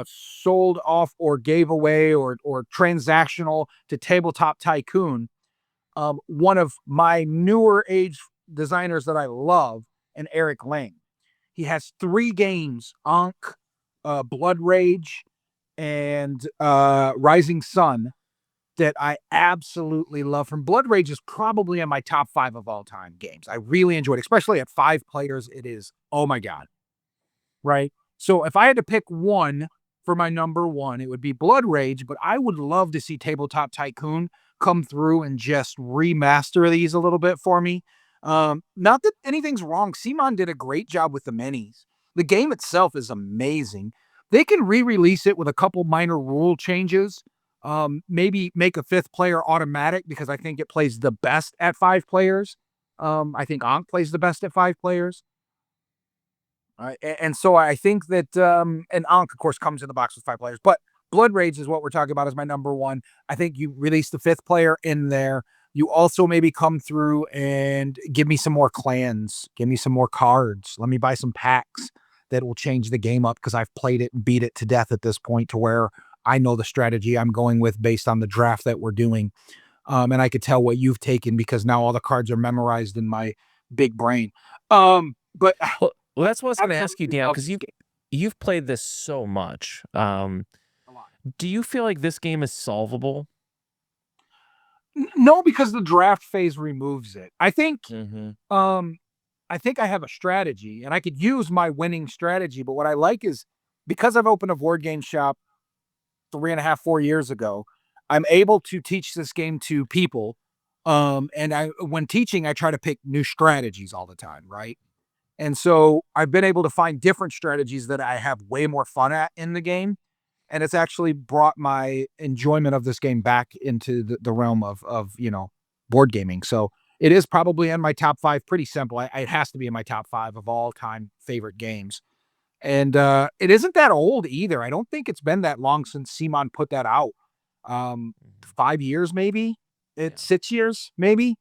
sold off or gave away or transactional to Tabletop Tycoon. One of my newer age designers that I love, and Eric Lang. He has 3 games, Ankh, Blood Rage, and Rising Sun, that I absolutely love. From Blood Rage is probably in my top 5 of all time games. I really enjoyed it, especially at 5 players. It is, oh my God. Right? So if I had to pick one for my number 1, it would be Blood Rage, but I would love to see Tabletop Tycoon come through and just remaster these a little bit for me. Not that anything's wrong. Simon did a great job with the minis. The game itself is amazing. They can re-release it with a couple minor rule changes. Maybe make a 5th player automatic because I think it plays the best at 5 players. I think Ankh plays the best at 5 players. And so I think that, and Ankh, of course, comes in the box with 5 players, but Blood Rage is what we're talking about as my number 1. I think you release the 5th player in there. You also maybe come through and give me some more clans. Give me some more cards. Let me buy some packs that will change the game up because I've played it and beat it to death at this point to where I know the strategy I'm going with based on the draft that we're doing. And I could tell what you've taken because now all the cards are memorized in my big brain. But well, that's what I was going to ask you, Deon, because you've played this so much. Do you feel like this game is solvable? No, because the draft phase removes it. I think I think I have a strategy, and I could use my winning strategy. But what I like is because I've opened a board game shop 3.5, 4 years ago, I'm able to teach this game to people. And when teaching, I try to pick new strategies all the time, right? And so I've been able to find different strategies that I have way more fun at in the game. And it's actually brought my enjoyment of this game back into the realm of, board gaming. So it is probably in my top 5, pretty simple. It has to be in my top 5 of all time favorite games. And it isn't that old either. I don't think it's been that long since Simon put that out. 5 years, maybe. It's 6 years, maybe.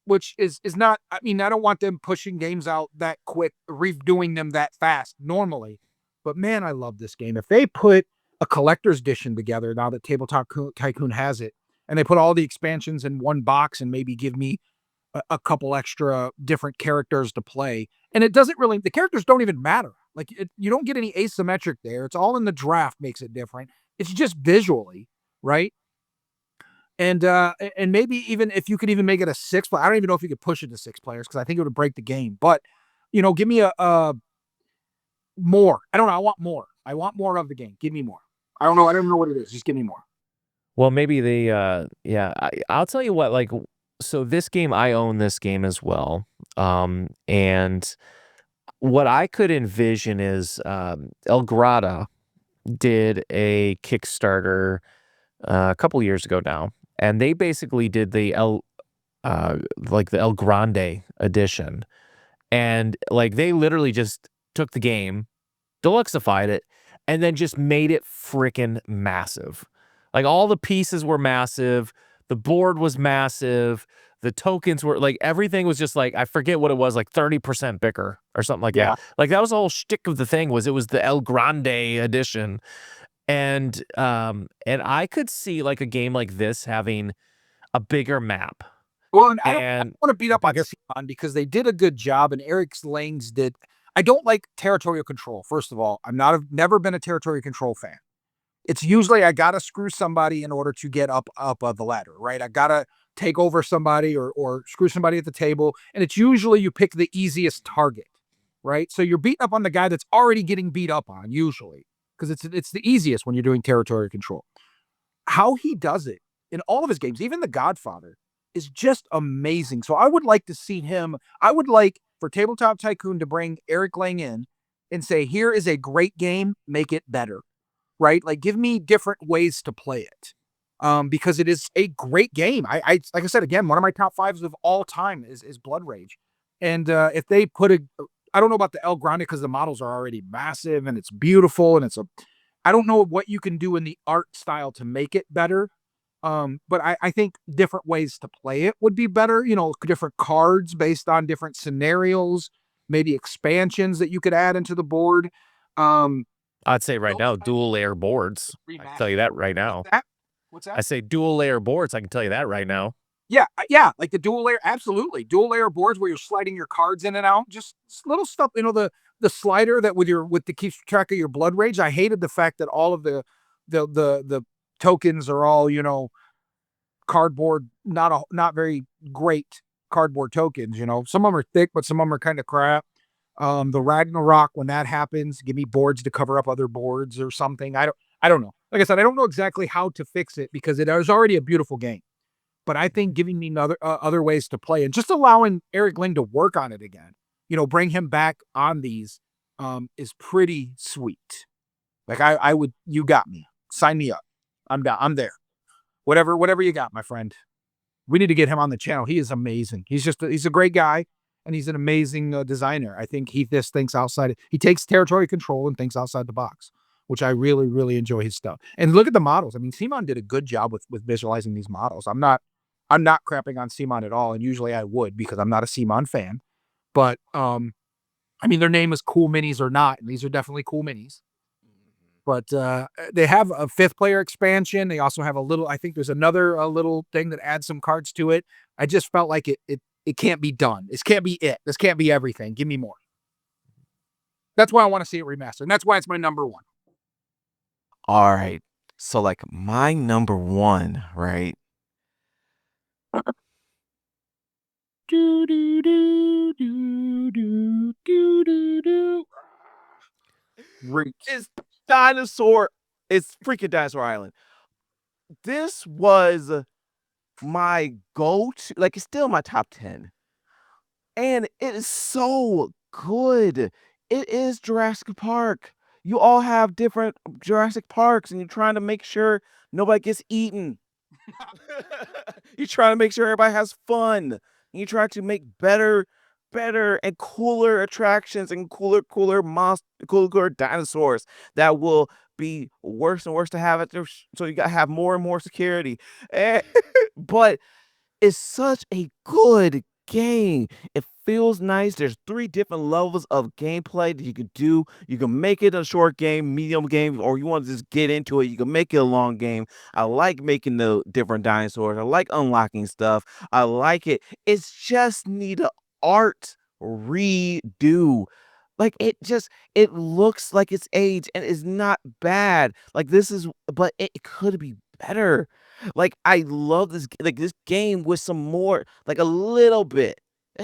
Which is not, I mean, I don't want them pushing games out that quick, redoing them that fast normally. But man, I love this game. If they put a collector's edition together, now that Tabletop Tycoon has it, and they put all the expansions in one box and maybe give me a couple extra different characters to play. And it doesn't really, the characters don't even matter. Like, you don't get any asymmetric there. It's all in the draft makes it different. It's just visually, right? And maybe even if you could even make it a 6 player, I don't even know if you could push it to 6 players because I think it would break the game. But, give me a more. I don't know. I want more. I want more of the game. Give me more. I don't know. I don't know what it is. Just give me more. Well, maybe I'll tell you what, like, so this game, I own this game as well. And what I could envision is El Grata did a Kickstarter a couple years ago now, and they basically did the El Grande edition, and like they literally just took the game, deluxified it, and then just made it freaking massive. Like all the pieces were massive, the board was massive, the tokens were like everything was just like I forget what it was, like 30% bigger or something like that. Like that was the whole shtick of the thing it was the El Grande edition. And I could see like a game like this having a bigger map. Well, and I don't want to beat up on Simon because they did a good job, and Eric Lange's did. I don't like territorial control. First of all, I've never been a territorial control fan. It's usually I gotta screw somebody in order to get up the ladder, right? I gotta take over somebody or screw somebody at the table, and it's usually you pick the easiest target, right? So you're beating up on the guy that's already getting beat up on, usually, because it's the easiest when you're doing territorial control. How he does it in all of his games, even The Godfather, is just amazing. So I would like to see him. I would like for Tabletop Tycoon to bring Eric Lang in and say, here is a great game, make it better, right? Like give me different ways to play it. Because it is a great game. I like I said, again, one of my top 5s of all time is Blood Rage. And if they put I don't know about the El Grande because the models are already massive and it's beautiful and I don't know what you can do in the art style to make it better. But I think different ways to play it would be better. Different cards based on different scenarios, maybe expansions that you could add into the board. I'd say right now, dual layer boards. I can tell you that right now. What's that? I say dual layer boards. I can tell you that right now. Yeah, like the dual layer, absolutely. Dual layer boards where you're sliding your cards in and out, just little stuff. The slider that with the keeps track of your blood rage. I hated the fact that all of the tokens are all cardboard, not very great cardboard tokens. Some of them are thick, but some of them are kind of crap. The Ragnarok, when that happens, give me boards to cover up other boards or something. I don't know. Like I said, I don't know exactly how to fix it because it is already a beautiful game. But I think giving me other ways to play and just allowing Eric Lang to work on it again, bring him back on these, is pretty sweet. Like I would, you got me. Sign me up. I'm down. I'm there. Whatever you got, my friend. We need to get him on the channel. He is amazing. He's a great guy, and he's an amazing designer. I think he thinks outside. He takes territory control and thinks outside the box, which I really, really enjoy his stuff. And look at the models. I mean, Simon did a good job with visualizing these models. I'm not crapping on Simon at all, and usually I would because I'm not a Simon fan. But I mean, their name is Cool Minis or not, and these are definitely cool minis. But they have a 5th player expansion. They also have I think there's another little thing that adds some cards to it. I just felt like it can't be done. This can't be it. This can't be everything. Give me more. That's why I want to see it remastered. And that's why it's my number 1. All right. So like my number 1, right? Do do do do do do do do. Roots. It's dinosaur. It's freaking Dinosaur Island. This was my go-to. Like, it's still my top 10. And it is so good. It is Jurassic Park. You all have different Jurassic Parks, and you're trying to make sure nobody gets eaten. You're trying to make sure everybody has fun. You try to make better and cooler attractions and cooler dinosaurs that will be worse and worse to have at their so you gotta have more and more security. But it's such a good game. It feels nice. There's 3 different levels of gameplay that you could do. You can make it a short game, medium game, or you want to just get into it, you can make it a long game. I like making the different dinosaurs. I like unlocking stuff. I like it. It's just need a art redo. Like, it looks like it's aged and it's not bad. Like, but it could be better. Like, I love this game with some more, like a little bit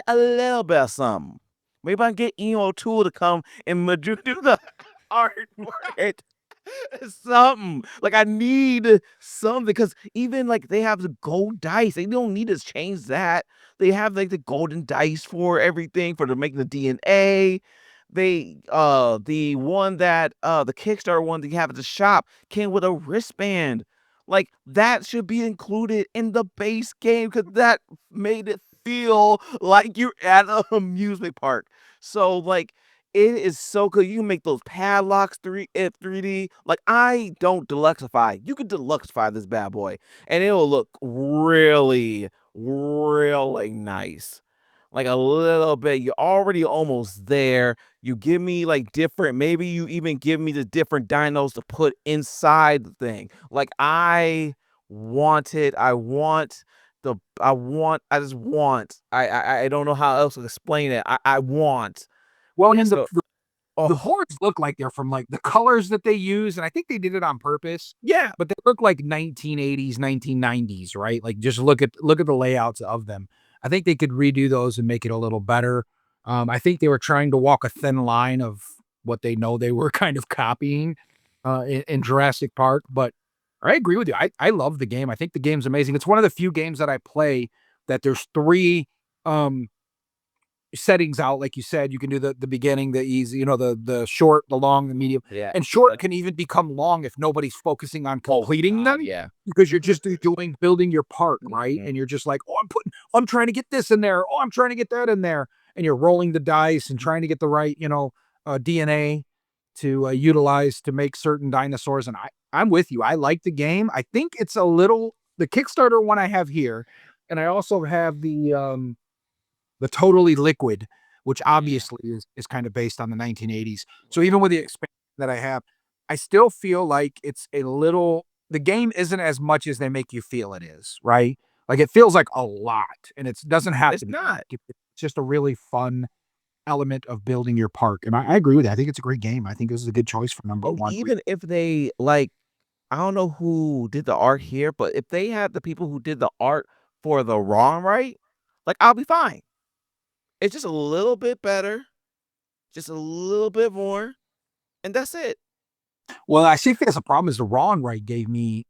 of something. Maybe I can get Ian O'Toole to come and do the art for it. Something. Like, I need something because even like they have the gold dice. They don't need to change that. They have like the golden dice for everything for making the DNA. The one that the Kickstarter one that you have at the shop came with a wristband. Like, that should be included in the base game because that made it feel like you're at an amusement park. So, like, it is so good. You can make those padlocks 3D. Like, I don't deluxify. You can deluxify this bad boy, and it'll look really, really nice. Like, a little bit. You're already almost there. You give me like different, maybe you even give me the different dinos to put inside the thing. Like, I want it. I just want. I don't know how else to explain it. I want. Well, and So, the boards look like they're from like the colors that they use, and I think they did it on purpose. yeah. But they look like 1980s, 1990s, right? Like, just look at the layouts of them. I think they could redo those and make it a little better. I think they were trying to walk a thin line of what they know they were kind of copying in Jurassic Park. But I agree with you. I love the game. I think the game's amazing. It's one of the few games that I play that there's 3 settings out. Like you said, you can do the beginning, the easy, the short, the long, the medium. Yeah. And short can even become long if nobody's focusing on completing them. Yeah. Because you're just building your park, right? Mhm. And you're just like, I'm trying to get this in there. Oh, I'm trying to get that in there. And you're rolling the dice and trying to get the right, DNA to utilize to make certain dinosaurs. And I'm with you. I like the game. I think it's the Kickstarter one I have here. And I also have the Totally Liquid, which obviously is kind of based on the 1980s. So even with the expansion that I have, I still feel like the game isn't as much as they make you feel it is, right? Like, it feels like a lot, and it doesn't have It's to be. not. It's just a really fun element of building your park. And I agree with that. I think it's a great game. I think this is a good choice for number And one. even if they like, I don't know who did the art here, but if they had the people who did the art for the wrong right, like, I'll be fine. It's just a little bit better, just a little bit more, and that's it. Well, I think that's a problem is the wrong right gave me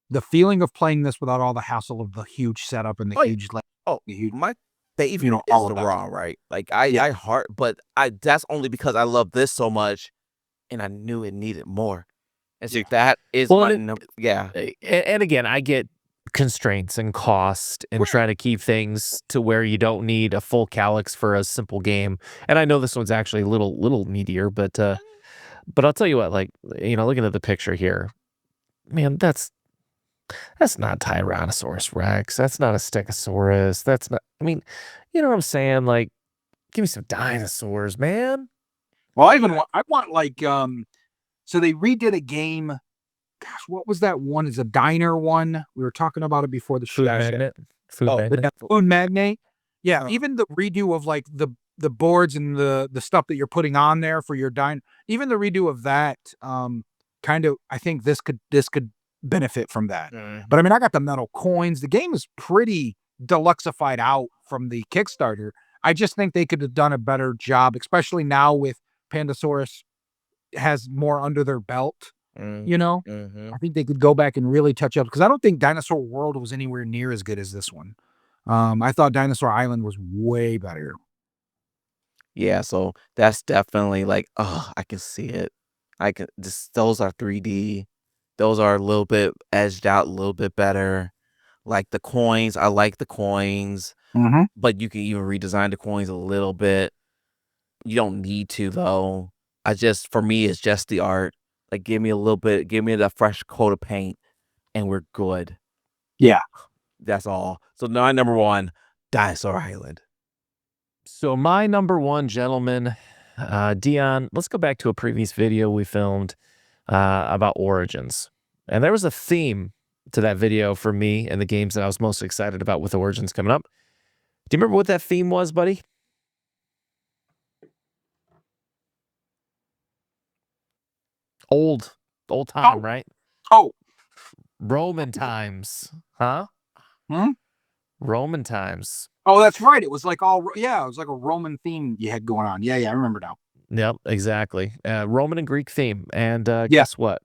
the feeling of playing this without all the hassle of the huge setup and the Oh, yeah. huge, Oh, the huge, my favorite all is of the that. wrong right. Like, that's only because I love this so much, and I knew it needed more. And so that is Well, my and number. Yeah. And again, I get constraints and cost and Right. trying to keep things to where you don't need a full calyx for a simple game. And I know this one's actually a little meatier, but I'll tell you what, like, looking at the picture here, man, that's not Tyrannosaurus Rex. That's not a Stegosaurus. That's not, I mean, you know what I'm saying? Like, give me some dinosaurs, man. Well, I want like, so they redid a game. Gosh, what was that one? It's a diner one. We were talking about it before the show. Food magnet. Food Oh, magnet. Food Magnate. Yeah, Uh-huh. even the redo of like the boards and the stuff that you're putting on there for your dine, even the redo of that, kind of, I think this could benefit from that. Mhm. But I mean, I got the metal coins. The game is pretty deluxified out from the Kickstarter. I just think they could have done a better job, especially now with Pandasaurus has more under their belt. You know, I think they could go back and really touch up because I don't think Dinosaur World was anywhere near as good as this one. I thought Dinosaur Island was way better. Yeah, so that's definitely like, oh, I can see it. I can just those are 3D. Those are a little bit edged out, a little bit better. Like the coins, I like the coins, but you can even redesign the coins a little bit. You don't need to though. For me, it's just the art. Like, give me a little bit, give me the fresh coat of paint, and we're good. Yeah. That's all. So my number one, Dinosaur Island. So my number one, gentlemen, Deon, let's go back to a previous video we filmed about Origins. And there was a theme to that video for me and the games that I was most excited about with Origins coming up. Do you remember what that theme was, buddy? Old time, right? Oh, Roman times, huh? Roman times. Oh, that's right. It was like it was like a Roman theme you had going on. Yeah, I remember now. Yep, exactly. Roman and Greek theme. And guess what?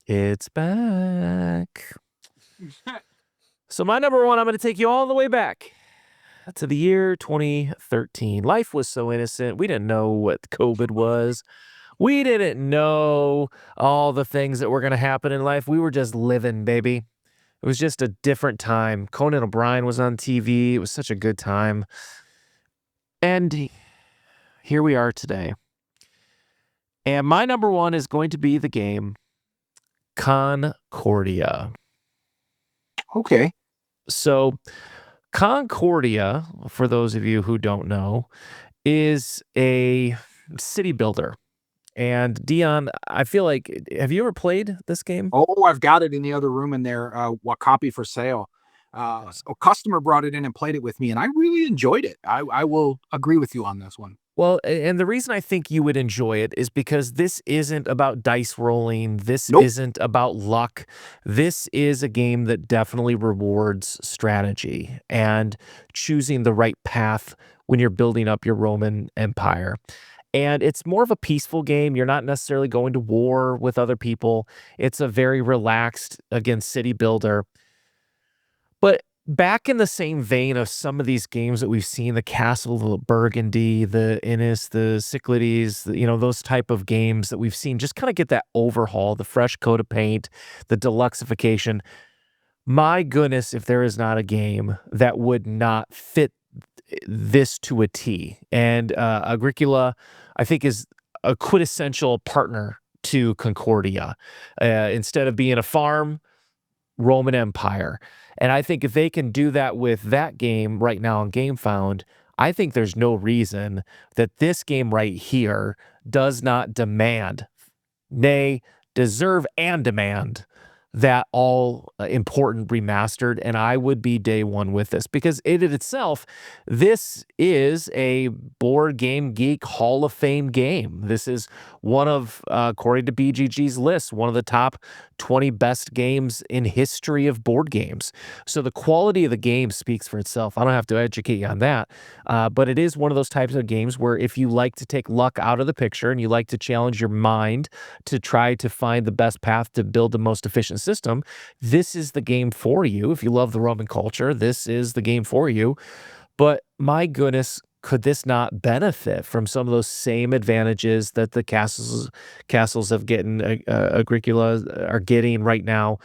It's back. So my number one, I'm going to take you all the way back to the year 2013. Life was so innocent. We didn't know what COVID was. We didn't know all the things that were going to happen in life. We were just living, baby. It was just a different time. Conan O'Brien was on TV. It was such a good time. And here we are today. And my number one is going to be the game Concordia. Okay. So Concordia, for those of you who don't know, is a city builder. And Deon, I feel like, have you ever played this game? Oh, I've got it in the other room in there. What copy for sale? A customer brought it in and played it with me, and I really enjoyed it. I will agree with you on this one. Well, and the reason I think you would enjoy it is because this isn't about dice rolling. This isn't about luck. This is a game that definitely rewards strategy and choosing the right path when you're building up your Roman Empire. And it's more of a peaceful game. You're not necessarily going to war with other people. It's a very relaxed, again, city builder. But back in the same vein of some of these games that we've seen, the Castle of Burgundy, the Innis, the Cyclades, those type of games that we've seen, just kind of get that overhaul, the fresh coat of paint, the deluxification. My goodness, if there is not a game that would not fit this to a T. And Agricola, I think, is a quintessential partner to Concordia. Instead of being a farm, Roman Empire. And I think if they can do that with that game right now on GameFound, I think there's no reason that this game right here does not demand, nay, deserve and demand that all important remastered, and I would be day one with this because it in itself, this is a Board Game Geek Hall of Fame game. This is one of, according to BGG's list, one of the top 20 best games in history of board games. So the quality of the game speaks for itself. I don't have to educate you on that, but it is one of those types of games where if you like to take luck out of the picture and you like to challenge your mind to try to find the best path to build the most efficient system, this is the game for you. If you love the Roman culture, this is the game for you. But my goodness, could this not benefit from some of those same advantages that the castles of Agricola are getting right now?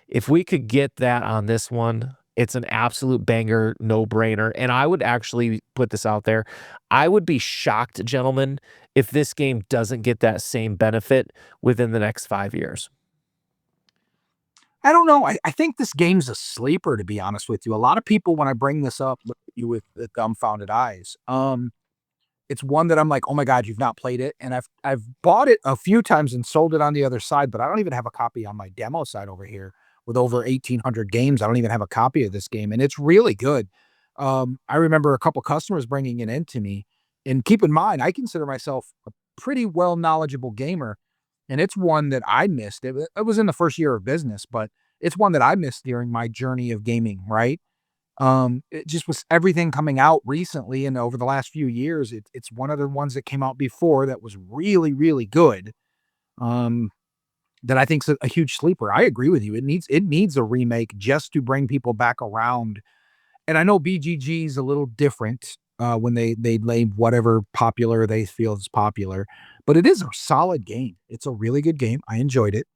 If we could get that on this one, it's an absolute banger, no-brainer. And I would actually put this out there. I would be shocked, gentlemen, if this game doesn't get that same benefit within the next 5 years. I don't know. I think this game's a sleeper, to be honest with you. A lot of people, when I bring this up, look at you with the dumbfounded eyes. It's one that I'm like, oh my God, you've not played it. And I've bought it a few times and sold it on the other side, but I don't even have a copy on my demo side over here with over 1,800 games. I don't even have a copy of this game, and it's really good. I remember a couple customers bringing it in to me, and keep in mind, I consider myself a pretty well knowledgeable gamer. And it's one that I missed. It was in the first year of business, but it's one that I missed during my journey of gaming, right? It just was everything coming out recently and over the last few years. It's one of the ones that came out before that was really, really good. That I think's a huge sleeper. I agree with you. It needs a remake just to bring people back around. And I know BGG is a little different when they lay whatever popular they feel is popular, but it is a solid game. It's a really good game. I enjoyed it.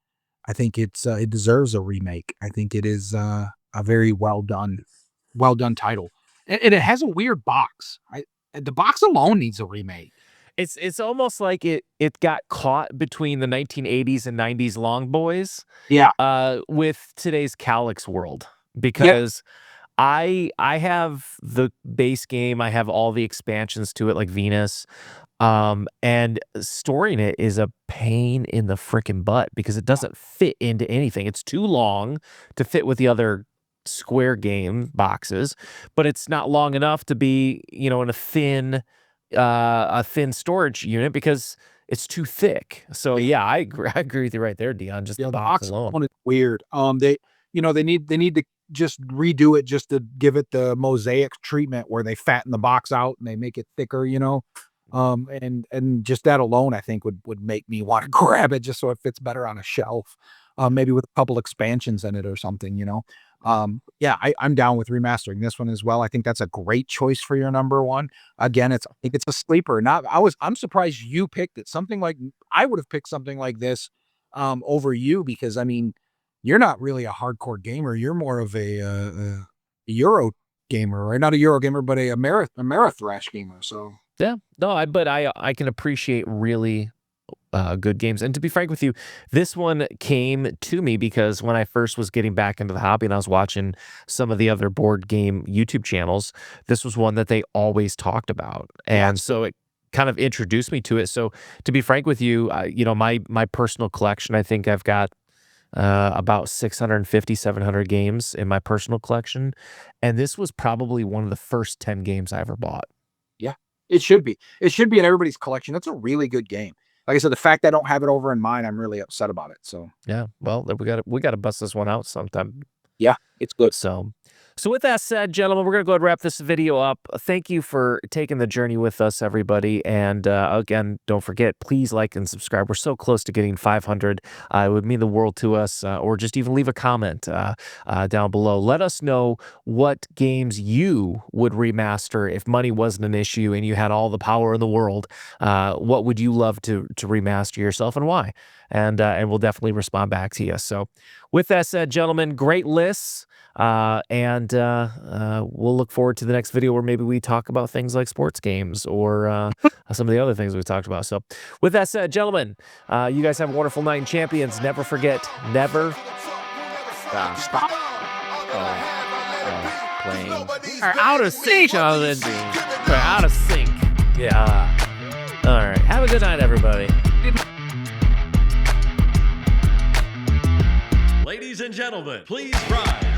I think it deserves a remake. I think it is a very well done title, and it has a weird box. The box alone needs a remake. It's almost like it got caught between the 1980s and 90s long boys. Yeah. With today's Calyx world, because I have the base game, I have all the expansions to it like Venus. And storing it is a pain in the freaking butt because it doesn't fit into anything. It's too long to fit with the other Square game boxes, but it's not long enough to be, in a thin storage unit because it's too thick. So yeah, I agree with you right there, Deon. Just the box alone. Is weird. They need to just redo it just to give it the mosaic treatment where they fatten the box out and they make it thicker, and just that alone I think would make me want to grab it just so it fits better on a shelf. Maybe with a couple expansions in it or something, I'm down with remastering this one as well. I think that's a great choice for your number one. Again, I think it's a sleeper. I'm surprised you picked it. I would have picked something like this over you because you're not really a hardcore gamer. You're more of a Euro gamer, right? Not a Euro gamer, but a Amerithrash gamer. So yeah, no, I can appreciate really good games. And to be frank with you, this one came to me because when I first was getting back into the hobby and I was watching some of the other board game YouTube channels, this was one that they always talked about. And so it kind of introduced me to it. So to be frank with you, my personal collection, I think I've got about 650, 700 games in my personal collection. And this was probably one of the first 10 games I ever bought. Yeah, it should be. It should be in everybody's collection. That's a really good game. Like I said, the fact I don't have it over in mine, I'm really upset about it. So yeah, well, we got to bust this one out sometime. Yeah, it's good. So with that said, gentlemen, we're going to go ahead and wrap this video up. Thank you for taking the journey with us, everybody. And again, don't forget, please like and subscribe. We're so close to getting 500. It would mean the world to us. Or just even leave a comment down below. Let us know what games you would remaster if money wasn't an issue and you had all the power in the world. What would you love to remaster yourself and why? And we'll definitely respond back to you. So with that said, gentlemen, great lists. And we'll look forward to the next video where maybe we talk about things like sports games or some of the other things we've talked about. So with that said, gentlemen, you guys have a wonderful night in Champions. Never forget, never Stop playing. are out of sync. We're out of sync. Yeah. All right. Have a good night, everybody. Ladies and gentlemen, please rise.